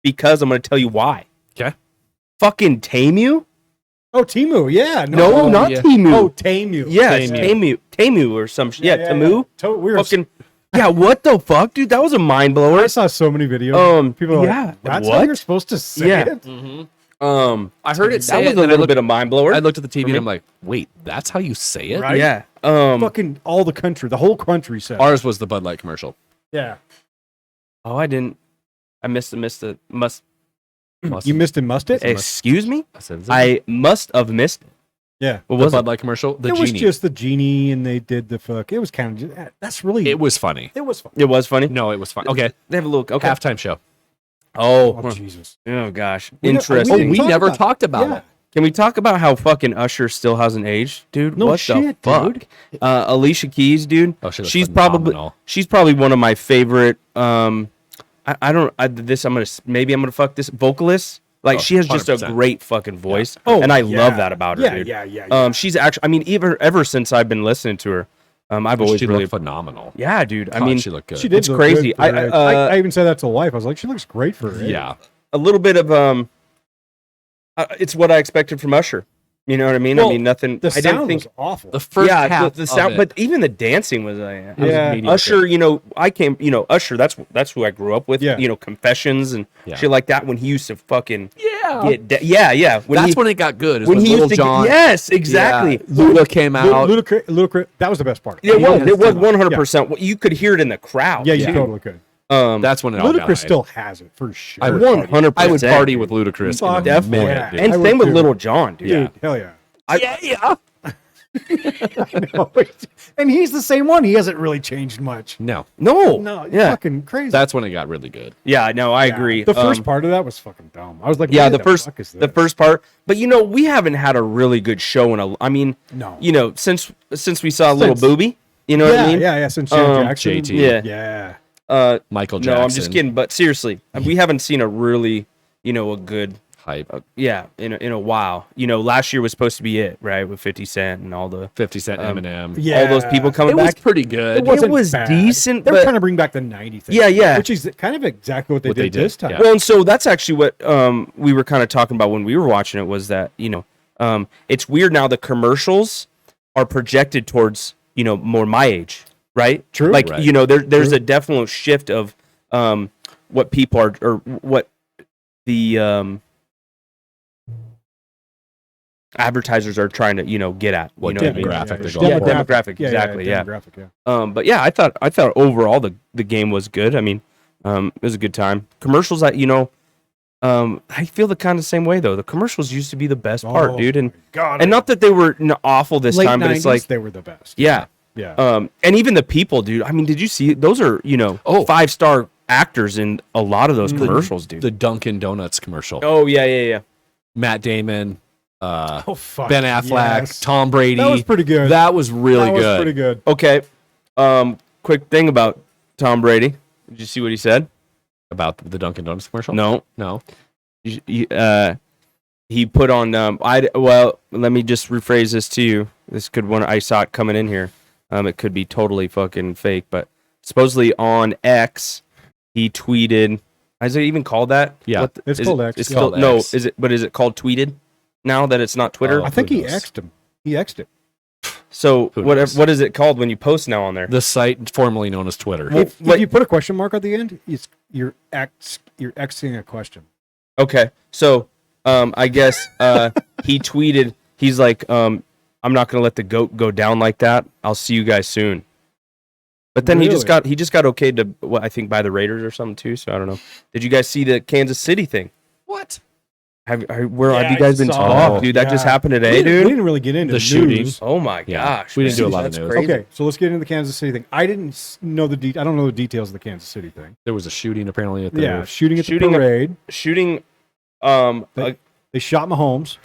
because I'm going to tell you why. 'Kay. Fucking Tamu? Oh, Timu. Yeah. No, not yeah. Tamu. Oh, Tamu. yeah, it's Tamu or some shit. Yeah, Tamu. We were Fucking yeah. What the fuck, dude? That was a mind blower. I saw so many videos. People are yeah, like, that's what? how you're supposed to say Yeah. it? I heard it That say was it, a and little bit of mind blower. I looked at the TV For and me. I'm like, wait, that's how you say it? Right? Yeah. Fucking all the country, the whole country said. Ours was the Bud Light commercial. Yeah. Oh, I didn't. I must. You missed and must it? Excuse me. I said, I must have missed it. Yeah. What the was Bud it? Light commercial. The it genie. was just the genie and they did the fuck. It was kind of just, that's really, It was funny. it was fun. It was funny. No, it was fun. Okay, They have a little. Okay. halftime show. Oh, Oh. Jesus. Oh gosh. We don't- Interesting. didn't We talk never about- talked about Yeah. it. Can we talk about how fucking Usher still hasn't aged, dude? No what shit, the fuck? dude. Alicia Keys, dude. Oh, she looks she's phenomenal. probably one of my favorite. I'm gonna fuck this vocalist. Like Oh, she has just a 100%. great fucking voice, Oh, and I yeah. love that about her, Yeah, dude. yeah. She's actually. I mean, ever since I've been listening to her, I've always She really. looked phenomenal. Yeah, dude. I God, mean, she looked good. She did It's look crazy. good for her age. I I even said that to wife. I was like, she looks great for her age. Yeah. a little bit of it's what I expected from Usher. You know what I mean? Well, I mean, nothing. The I sound didn't think. was awful. The first yeah, half the sound, of it, but even the dancing was. Yeah. mediocre. Usher, I came, Usher. That's who I grew up with. Yeah. Confessions and Yeah. shit like that. When he used to fucking Yeah. yeah. That's when it got good. Is when when he Little used to John. yes, exactly. Yeah. Luda came out. Ludacris, that was the best part. It was. Yes. It was 100%. You could hear it in the crowd. Yeah, you dude. totally could. That's when it all Ludacris died. still has it for sure. I would 100%. I would party with Ludacris Fuck in a definitely. minute, yeah. dude. And I same would with too. Little John, dude. Dude, hell yeah. yeah. No, and he's the same one. He hasn't really changed much. No, No. No, Yeah. fucking crazy. that's when it got really good. Yeah. No, I agree. The first part of that was fucking dumb. I was like, Yeah, what the first fuck is the this? first part. But we haven't had a really good show in a. I mean, No. since we saw Little Since- Booby. You know what I mean? Yeah. Since Janet Jackson. JT. Yeah. Yeah. Michael Jackson. No, I'm just kidding. But seriously, we haven't seen a really, a good, Hype. in a while. Last year was supposed to be it, right, with 50 Cent and all the 50 Cent, Eminem. Yeah. all those people coming It was back. pretty good. It wasn't was bad. decent, They were but- trying to bring back the 90 thing. Yeah. Which is kind of exactly what they What they did did, this time. yeah. Well, and so that's actually what we were kind of talking about when we were watching it was that it's weird now the commercials are projected towards more my age, right? True. Like Right. there's a definite shift of what people are or what the advertisers are trying to get at. What you know what I mean? demographic they're Yeah, going for. demographic, exactly, yeah. Demographic, yeah. But yeah, I thought overall the game was good. I mean, it was a good time. Commercials, I feel the kind of same way though. The commercials used to be the best part, Oh, dude, and my God, and not that they were awful this late time, but 90s, it's like they were the best. yeah. Yeah. And even the people, dude. I mean, did you see those are 5-star actors in a lot of those commercials, dude. The Dunkin' Donuts commercial. Oh yeah. Matt Damon, Oh fuck. Ben Affleck, yes. Tom Brady. That was pretty good. That was really That was good. pretty good. Okay. Quick thing about Tom Brady. Did you see what he said? About the Dunkin' Donuts commercial? No. No. He put on well, let me just rephrase this to you. This could I saw it coming in here. It could be totally fucking fake, but supposedly on X he tweeted, is it even called that? Yeah. It's is called it, X. It's Yeah. still, called no, X. is it called tweeted now that it's not Twitter? Oh. I think Who he knows? X'd him. He X'd it. So Who what knows? what is it called when you post now on there? The site formerly known as Twitter. If what- you put a question mark at the end, you're Xing a question. Okay. So I guess he tweeted, he's like, I'm not gonna let the goat go down like that. I'll see you guys soon. But then he just got okayed to what I think by the Raiders or something too. So I don't know. Did you guys see the Kansas City thing? What? Have you guys been talking, dude? That just happened today, We dude. didn't really get into The shooting. news. Oh my Yeah. gosh, We didn't do a lot of that's news. crazy. Okay, so let's get into the Kansas City thing. I didn't know I don't know the details of the Kansas City thing. There was a shooting apparently at the Yeah, shooting at Shooting the at- parade. Shooting. They shot Mahomes.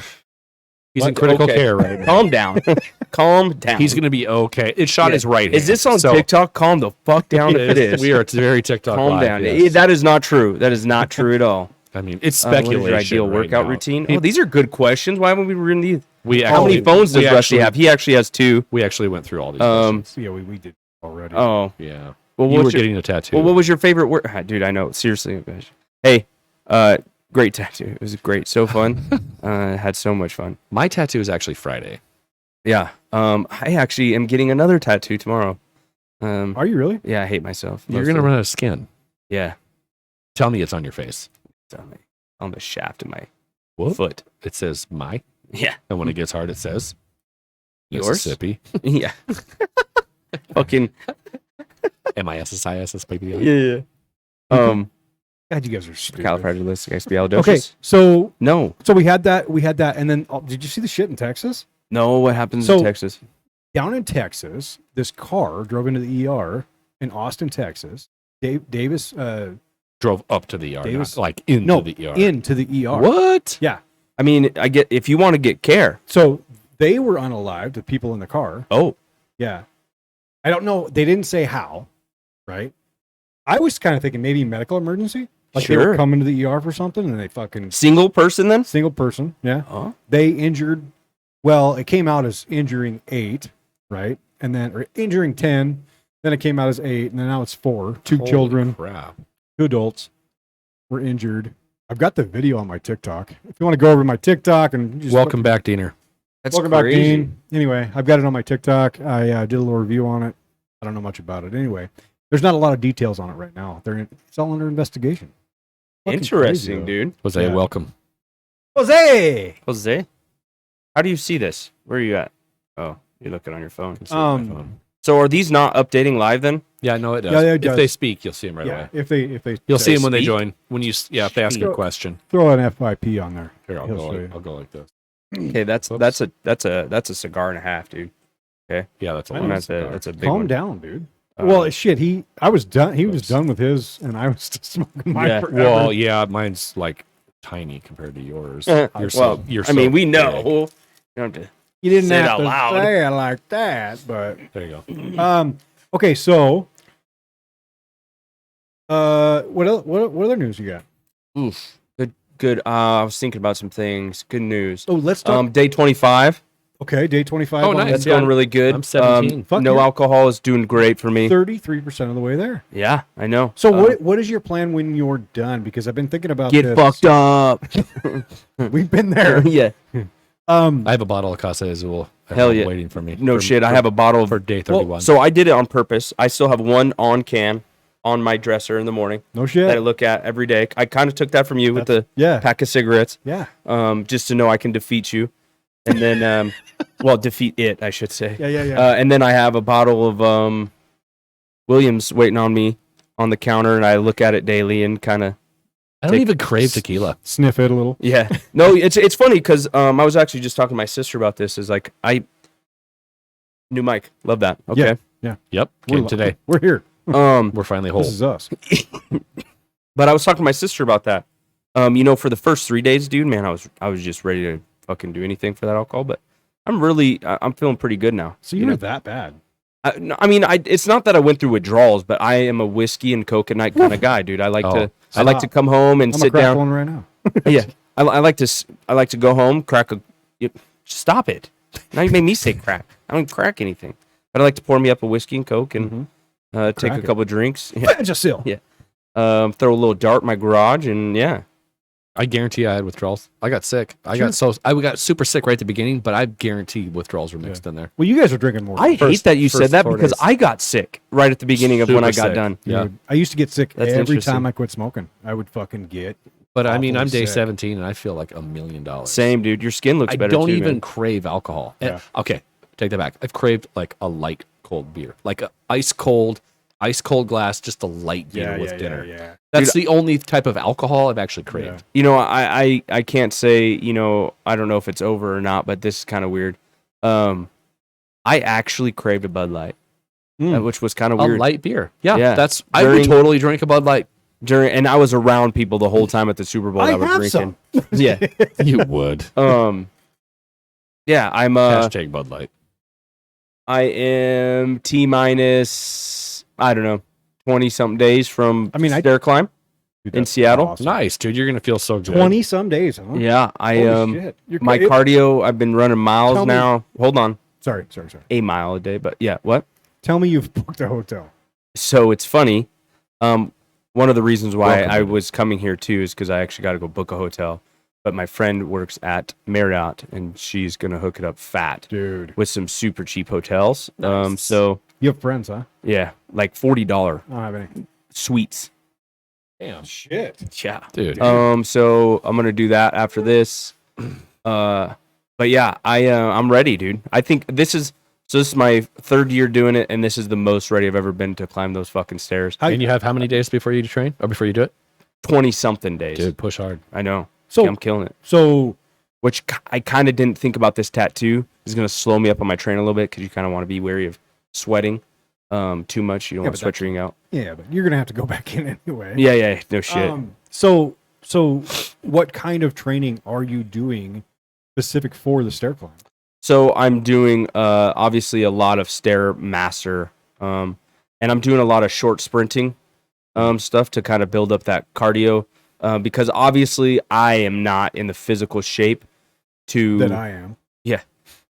He's in What? critical Okay. care right now. Calm down. Calm down. He's gonna be okay. It shot Yeah. his right hand. Is this on so TikTok? Calm the fuck down if it is. We are very TikTok Calm live, down. yes. That is not true. That is not true at all. I mean, it's What is speculation. your ideal right workout now. routine? Oh, these are good questions. Why haven't we written these? How many actually- phones does we Rusty actually- have? He actually has 2. We actually went through all these. questions. Yeah, we did already. Oh, Yeah. well, You were what's your, getting a tattoo. well, what was your favorite word? Dude, I know. Seriously, hey, great tattoo. It was great. So fun. Had so much fun. My tattoo is actually Friday. Yeah. I actually am getting another tattoo tomorrow. Are you really? Yeah, I hate myself. You're mostly. gonna run out of skin. Yeah. Tell me it's on your face. On the shaft of my What? foot. It says my, Yeah. and when it gets hard, it says Yours? Mississippi. Yeah. Fucking. MISSISS, Yeah. God, you guys are stupid. Califragilisticexpialidocious. Okay, so No. we had that, and then did you see the shit in Texas? No, what happens So- in Texas? Down in Texas, this car drove into the ER in Austin, Texas. Davis, Drove up to the ER, Davis- not like into no, the ER. into the ER. What? Yeah. I mean, I get if you want to get care. So they were unalived, the people in the car. Oh, Yeah. I don't know. They didn't say how, right? I was kind of thinking maybe medical emergency. Like they Sure. were coming to the ER for something and they fucking single person then? single person. Yeah. Oh, They injured, well, it came out as injuring 8, right? And then, or injuring 10. Then it came out as 8. And then now it's 4. 2 Holy children, Crap. 2 adults were injured. I've got the video on my TikTok. If you want to go over to my TikTok and just Welcome back, Diener. that's welcome crazy. back, Dean. Anyway, I've got it on my TikTok. I did a little review on it. I don't know much about it. Anyway, there's not a lot of details on it right now. It's all under investigation. Fucking Interesting, crazy, dude. Jose, Yeah. welcome. though. Jose. Jose, how do you see this? Where are you at? Oh, you're looking on your phone. Let's see my Um, phone. So are these not updating live then? Yeah, no, it does. Yeah, it If does. they speak, you'll see them right Yeah, away. if they You'll see say- them when they speak? join. When you, if they ask you a Speak. question. throw an FYP on there. Here, I'll He'll go. show you. I'll go like this. Okay, that's Whoops. a cigar and a half, dude. Yeah, that's a I lot. know, That's a big Calm one. down, dude. Uh, Well, shit. I was done. He was Oops. done with his, and I was still smoking mine Yeah. forever. Well, yeah, mine's like tiny compared to yours. well, You're I mean, we big. know. You don't have to. you didn't say it have out to loud. say it like that, but There you go. okay. So, what other news you got? Oof. Good. I was thinking about some things. Good news. Oh, let's talk. Day 25. Okay, day 25. Oh, on nice. That's Yeah. going really good. I'm 17. Fuck No yeah. alcohol is doing great for me. 33% of the way there. Yeah, I know. So what is your plan when you're done? Because I've been thinking about Get this. fucked up. We've been there. Yeah. Um, I have a bottle of Casa Azul. at Hell home yeah. waiting for me. No for- shit. I for- have a bottle for of. day 31. Well, so I did it on purpose. I still have one on can on my dresser in the morning no that I shit. look at every day. I kind of took that from you with the Yeah, pack of cigarettes, yeah, just to know I can defeat you, and then, well, defeat it, I should say. yeah. And then I have a bottle of Williams waiting on me on the counter, and I look at it daily and kind of. I don't even crave tequila. Sniff it a little. Yeah. No, it's funny because I was actually just talking to my sister about this. Is like new mic, love that. Okay. Yep, came today. We're here. We're finally whole. This is us. But I was talking to my sister about that. For the first 3 days, dude, man, I was just ready to fucking do anything for that alcohol. But I'm feeling pretty good now. So you're that bad. It's not that I went through withdrawals, but I am a whiskey and coconut kind of guy, dude. I like Oh, I like to come home and I'm a sit crack down. one right now. Yeah, I like to go home, crack a. Stop it! Now you made me say crack. I don't crack anything, but I like to pour me up a whiskey and coke and take Crack a it. couple of drinks. Yeah. Vagisil. Yeah. Throw a little dart in my garage, and yeah. I guarantee I had withdrawals. I got sick. I got super sick right at the beginning, but I guarantee withdrawals were mixed in there. Well, you guys are drinking more. I hate First- that you first said that 4 because days. I got sick right at the beginning of when I Super got sick. done. Yeah. Dude, I used to get sick That's every interesting. time I quit smoking. I would fucking get But I mean, I'm awfully day sick. 17 and I feel like $1 million. Same, dude. Your skin looks I better don't too, even man. crave alcohol. Yeah. Okay, take that back. I've craved like a light cold beer, like a ice cold glass, just a light beer with dinner. Yeah. That's the only type of alcohol I've actually craved. Yeah. You know, I can't say, you know, I don't know if it's over or not, but this is kind of weird. I actually craved a Bud Light, which was kind of A weird. light beer. Yeah, Yeah. that's I would During- totally drink a Bud Light. And I was around people the whole time at the Super Bowl I that were have drinking. some. Yeah. You would. Yeah, I'm Hashtag Bud Light. I am T minus, I don't know, 20 something days from stair climb. Dude, In that's Seattle? awesome. Nice, dude. You're gonna feel so good. 20 some days, huh? Yeah, I Holy shit. my cardio, I've been running miles Tell me- now. Hold on. Sorry. A mile a day, but yeah, what? Tell me you've booked a hotel. So it's funny. One of the reasons why Welcome, I dude. was coming here too is because I actually got to go book a hotel. But my friend works at Marriott, and she's gonna hook it up fat Dude. with some super cheap hotels. Nice. So You have friends, huh? yeah, like $40 I don't have any. suites. Damn, Yeah, dude. So I'm gonna do that after this. But yeah, I'm ready, dude. I think this is my third year doing it, and this is the most ready I've ever been to climb those fucking stairs. And you have how many days before you train or before you do it? 20 something days. Dude, push hard. I know. So- I'm killing it. So, Which I kind of didn't think about this tattoo. It's gonna slow me up on my train a little bit because you kind of want to be wary of sweating too much. You don't want but to sweat your out. yeah, but you're going to have to go back in anyway. Yeah, no shit. So what kind of training are you doing specific for the stair climb? So I'm doing obviously a lot of stairmaster, and I'm doing a lot of short sprinting stuff to kind of build up that cardio. Because obviously I am not in the physical shape That I am.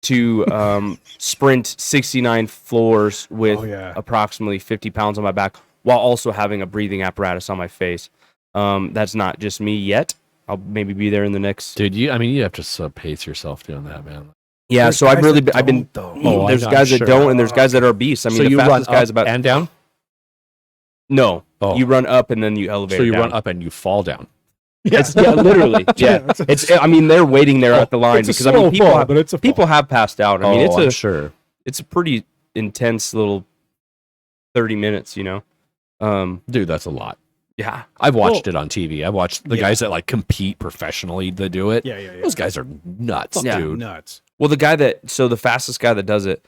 to sprint 69 floors with Oh, yeah. approximately 50 pounds on my back while also having a breathing apparatus on my face. That's not just me yet. I'll maybe be there in the next. Dude, you have to pace yourself doing that, man. Yeah, There's so I've guys really that I've been. don't, Oh, There's I'm guys sure. that don't, and there's guys that are beasts. I mean, So the you run fastest guy's up about and down? no. Oh. You run up and then you elevate. So you down. run up and you fall down. Yeah, Yeah, literally. Yeah, it's a- it's. I mean, they're waiting there at the line it's a because I mean, slow people fall, have, but it's a people fall. have passed out. I mean, it's I'm a sure. it's a pretty intense little 30 minutes. You know. Dude, that's a lot. Yeah. I've watched it on TV. I've watched the Yeah. guys that like compete professionally that do it. Yeah. Those guys are nuts, Yeah. dude. Nuts. Well, the fastest guy that does it,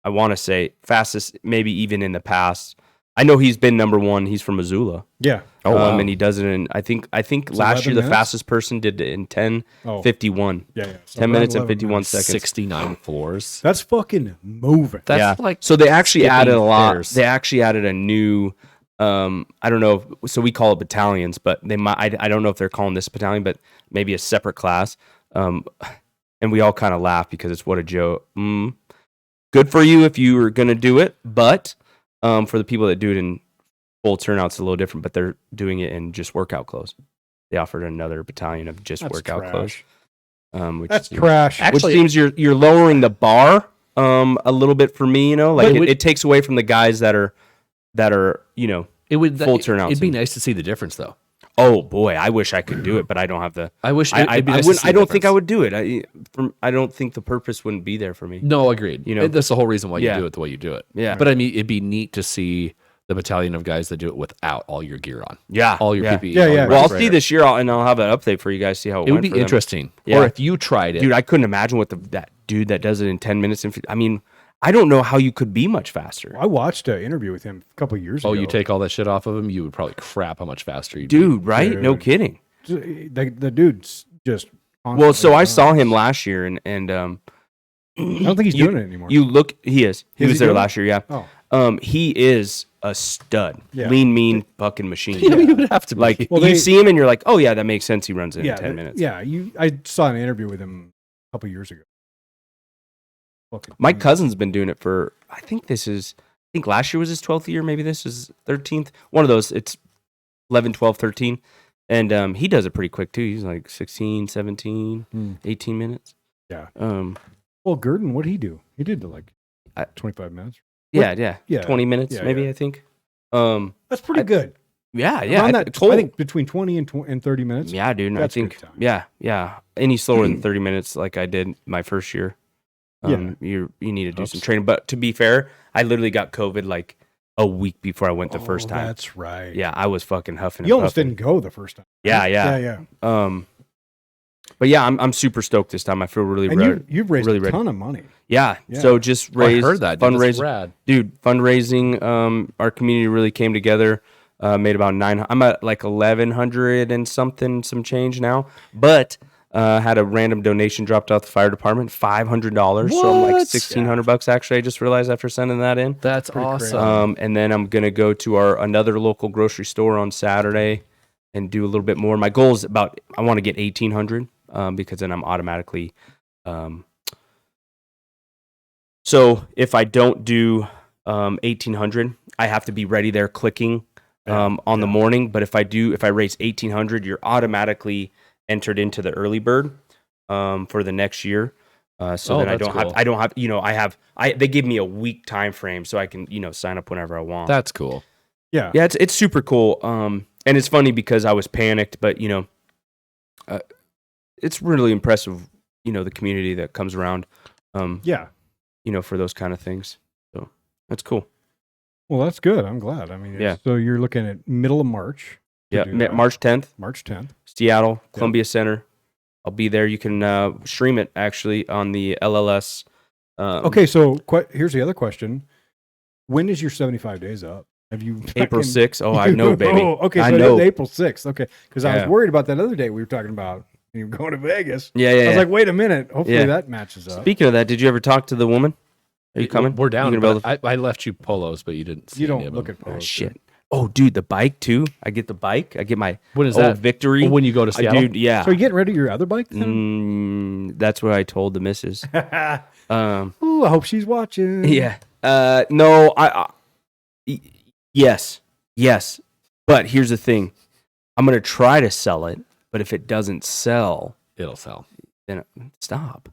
I want to say fastest, maybe even in the past. I know he's been number one. He's from Missoula. Yeah. Oh, wow. And he does it in, I think last 11 year, the minutes? fastest person did it in 10:51. Yeah. So 10 around minutes and 11 51 minutes. seconds. 69 floors. That's fucking moving. That's Yeah. like So they actually skipping added a lot. stairs. They actually added a new, I don't know. So we call it battalions, but they might, I don't know if they're calling this battalion, but maybe a separate class. And we all kind of laugh because it's what a joke. Good for you if you were going to do it. But for the people that do it in full turnout, it's a little different, but they're doing it in just workout clothes. They offered another battalion of just That's workout trash. clothes. Which That's trash. Actually- which seems you're lowering the bar a little bit for me, you know, like But it takes away from the guys that are you know, it would full turnouts It'd be and- nice to see the difference though. oh boy, I wish I could do it, but I don't have the I wish I it'd be nice to wouldn't, see I the don't think I difference. would do it. I don't think the purpose wouldn't be there for me. No, agreed. You know? That's the whole reason why you Yeah. do it the way you do it. Yeah. But I mean, it'd be neat to see the battalion of guys that do it without all your gear on, Yeah. all your yeah. PPE. Yeah, all your yeah. Well, I'll respirator. see this year and I'll have an update for you guys, see how it, It would went be for them. interesting. Yeah. Or if you tried it, Dude, I couldn't imagine what that dude that does it in 10 minutes. I mean, I don't know how you could be much faster. I watched an interview with him a couple of years ago. oh, you take all that shit off of him, you would probably crap how much faster you Dude, right? No Dude. kidding. The dude's just. Well, so I saw constantly him last year and I don't think he's you- doing it anymore. he is. He Is was he there doing it? last year, yeah. Oh. He is a stud. Yeah. Lean, mean fucking machine. Yeah, you would have to be. Like Well, you they- see him and you're like, oh yeah, that makes sense. He runs it yeah, in 10 minutes. Yeah, I saw an interview with him a couple of years ago. Fucking My dude. cousin's been doing it for. I think last year was his 12th year. Maybe this is 13th. One of those. It's 11, 12, 13. And he does it pretty quick too. He's like 16, 17, Hmm. 18 minutes. Yeah. Well, Gurdon, what did he do? He did like I- 25 minutes. yeah. Yeah. 20 minutes Yeah, maybe, yeah. I think. That's pretty good. Yeah, yeah. Around I that, told- I think between 20 and 30 minutes. Yeah, dude. That's I think good time. yeah. Any slower than 30 minutes, like I did my first year. Yeah. You need to do some Oops. training. But to be fair, I literally got COVID like a week before I went the first time. That's right. Yeah, I was fucking huffing. You and almost puffing. didn't go the first time. Yeah. Yeah. But yeah, I'm super stoked this time. I feel really And you've raised really a ready. ton of money. Yeah. Yeah. So just Oh, I raised heard that. Dude, that's fundraising. rad. Dude, fundraising. Our community really came together. Made about 900. I'm at like 1,100 and some change now. But had a random donation dropped out the fire department, $500. So I'm like What? $1,600 actually. I just realized after sending that in. That's Pretty crazy. awesome. And then I'm gonna go to another local grocery store on Saturday and do a little bit more. My goal is I want to get 1,800 because then I'm automatically. So if I don't do 1,800, I have to be ready there clicking on the morning. But if I raise 1,800, you're automatically entered into the early bird for the next year. So then that's cool. I don't have, they give me a week time frame so I can, sign up whenever I want. That's cool. Yeah. Yeah, it's super cool. And it's funny because I was panicked, but it's really impressive, the community that comes around, Yeah. for those kind of things. So that's cool. Well, that's good. I'm glad. I mean, Yeah. So you're looking at middle of March. to Yeah, do that. March 10th, March 10th. Seattle, Columbia Center. I'll be there. You can stream it actually on the LLS. Okay. So here's the other question. When is your 75 days up? Have you April fucking- 6th. Oh, I know, baby. Oh, okay. So I it know. is April 6th. Okay. Because I was Yeah. worried about that other day we were talking about. You were going to Vegas. Yeah. I was like, wait a minute. Hopefully Yeah. that matches up. Speaking of that, did you ever talk to the woman? Are you coming? We're down. You gonna be But able to- I left you polos, but you didn't see You any don't of look them. at Oh, posts. shit. Oh, dude, the bike too. I get the bike. I get my When is old that? Victory. Oh, when you go to Seattle? Dude, yeah. So you getting rid of your other bike then? That's what I told the missus. Ooh, I hope she's watching. Yeah. No, yes. But here's the thing. I'm going to try to sell it, but if it doesn't sell, It'll sell. then stop.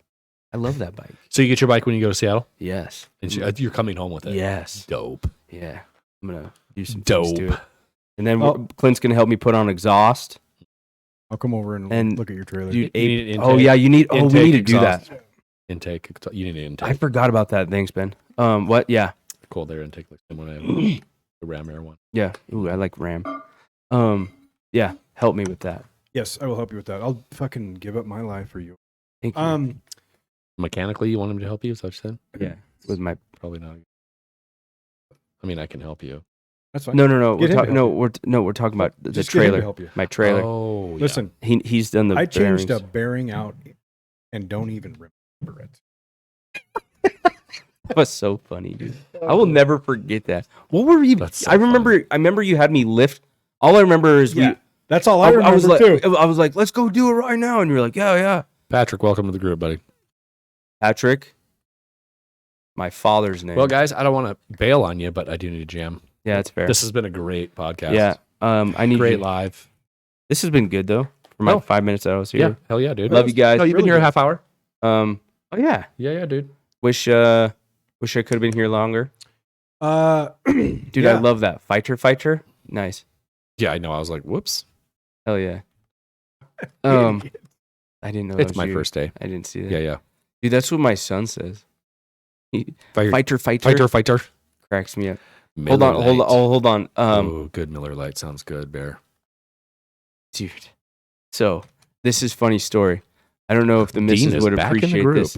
I love that bike. So you get your bike when you go to Seattle? Yes. And you're coming home with it? Yes. Dope. Yeah. I'm going to do some Dope. things to it. And then Oh. Clint's going to help me put on exhaust. I'll come over and And look at your trailer. Dude, You need an oh, intake- yeah, we need to do exhaust. that. Intake. You need an intake. I forgot about that. Thanks, Ben. What? Yeah. Cold air intake like the one I have. The Ram Air one. Yeah. Ooh, I like Ram. Yeah. Help me with that. Yes, I will help you with that. I'll fucking give up my life for you. Thank you. Mechanically, you want him to help you? Is that what you said? Yeah. With my Probably not. I mean, I can help you. That's fine. no. Get We're him to talking. help No, we're talking about the Just get him to trailer. help you. My trailer. Oh, yeah. Listen, He's done the. I changed bearings. a bearing out and don't even remember it. That was so funny, dude. I will never forget that. What were you? That's so I remember you had me lift. All I remember is Yeah, that's all I remember was like, too. I was like, let's go do it right now, and you're like, yeah. Patrick, welcome to the group, buddy. Patrick, my father's name. Well, guys, I don't want to bail on you, but I do need to jam. Yeah, that's fair. This has been a great podcast. Yeah. I need Great you. live. This has been good though. For my Oh. 5 minutes that I was Yeah. here. Hell yeah, dude. Love you guys. No, you've been Really here a good. half hour. Oh yeah. Yeah, dude. Wish I could have been here longer. Dude, yeah. I love that. Fighter. Nice. Yeah, I know. I was like, whoops. Hell yeah. I didn't know that It's was my you. first day. I didn't see that. Yeah. Dude, that's what my son says. Fighter. Fighter cracks me up. Hold Miller on, hold on. Lite. Oh, hold on. Oh, good Miller Lite sounds good, Bear. Dude. So this is funny story. I don't know if the Dean missus is would back in the appreciate group. this.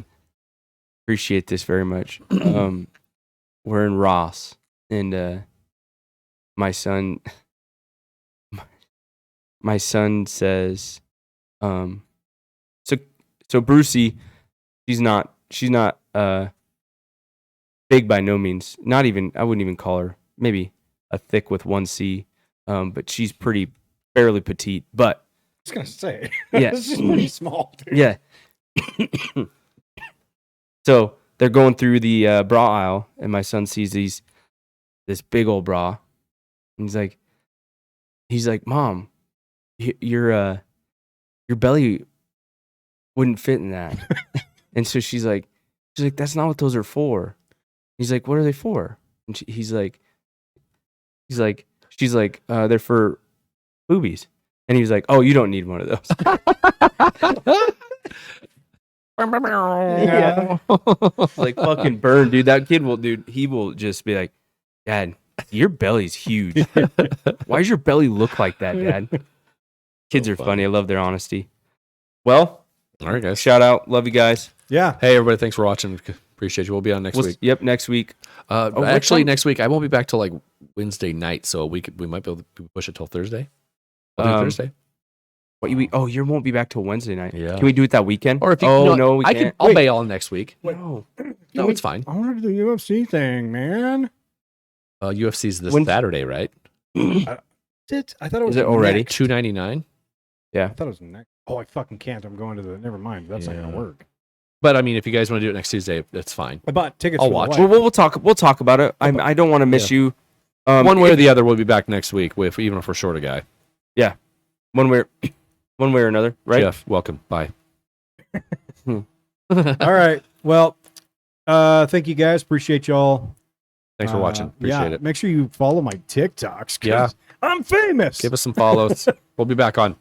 Appreciate this very much. We're in Ross, and my son says, so Brucey, she's not big by no means. Not even, I wouldn't even call her maybe a thick with one C, but she's fairly petite. But I was gonna say, Yeah. it's just pretty small. Dude. yeah. So they're going through the bra aisle, and my son sees this big old bra. And he's like, Mom, your belly wouldn't fit in that. And so she's like, that's not what those are for. He's like, what are they for? And she's like, She's like, they're for boobies. And he was like, oh, you don't need one of those. Yeah. Like, fucking burn, dude. That kid he will just be like, Dad, your belly's huge. Why does your belly look like that, Dad? Kids So are funny. I love their honesty. Well, All right, guys. shout out. Love you guys. Yeah. Hey, everybody. Thanks for watching. Appreciate you. We'll be on next week. Yep, next week. what Actually, time? next week I won't be back till like Wednesday night, so we might be able to push it till Thursday. I'll do Thursday. What you won't be back till Wednesday night. Yeah. Can we do it that weekend? Or if you no, we I can't. I'll Wait. bail next week. No. No, it's fine. I want to do the UFC thing, man. UFC's this When- Saturday, right? I thought it was Is it already? next. $2.99. I thought it was next. Oh, I fucking can't. I'm going to the. Never mind. That's not Yeah. gonna work. But I mean, if you guys want to do it next Tuesday, that's fine. I bought tickets. I'll for the watch. wife. Well, we'll talk. We'll talk about it. I don't want to miss you. One way or if- the other, we'll be back next week, even if we're short a guy. one way or another, right? Jeff, welcome. Bye. All right. Well, thank you guys. Appreciate y'all. Thanks for watching. Appreciate it. Make sure you follow my TikToks. 'Cause Yeah. I'm famous. Give us some follows. We'll be back on.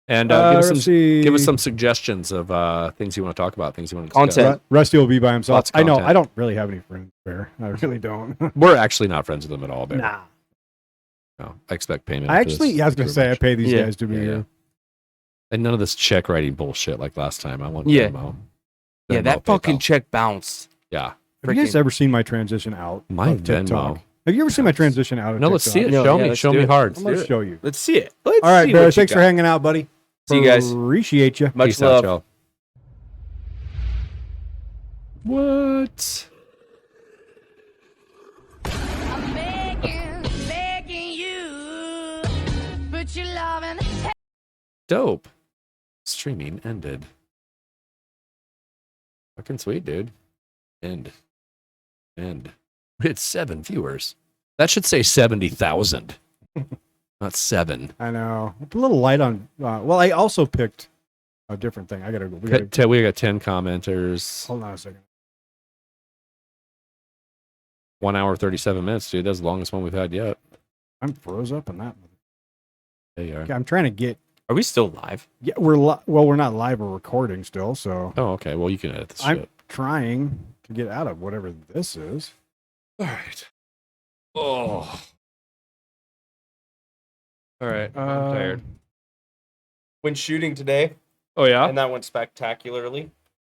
And let's give us see. some suggestions of things you want to talk about, things you want to discuss. Content. Rusty will be by himself. Lots of I know. content. I don't really have any friends there. I really don't. We're actually not friends with them at all, Bear. Nah. No, I expect payment. I for actually, this yeah, I was gonna pretty say I much. pay these Yeah. guys to be Yeah, here. And none of this check writing bullshit like last time. I want Yeah. Venmo. Yeah, Venmo, that fucking PayPal. check bounced. Yeah. Have you guys Freaking- ever seen my transition out? My of TikTok? Venmo. Have you ever seen my transition out of No, TikTok? let's see it. No, show yeah, me. let's Show do me it. hard. I'm gonna show you. Let's see it. Let's All right, see Bear. what you Thanks for got. hanging out, buddy. See you guys. Appreciate you. Much Peace love. out, y'all. What? I'm begging you, put your loving Dope. Streaming ended. Fucking sweet, dude. End. We had 7 viewers. That should say 70,000. Not 7. I know. A little light on. Well, I also picked a different thing. I gotta. We gotta We got 10 commenters. hold on a second. 1 hour, 37 minutes, dude. That's the longest one we've had yet. I'm froze up on that. There you are. Okay, I'm trying to get. Are we still live? Yeah, we're not live. We're recording still. So Oh, okay. Well, you can edit this I'm shit. trying to get out of whatever this is. All right. Oh. All right. I'm tired. When shooting today, Oh, yeah? and that went spectacularly.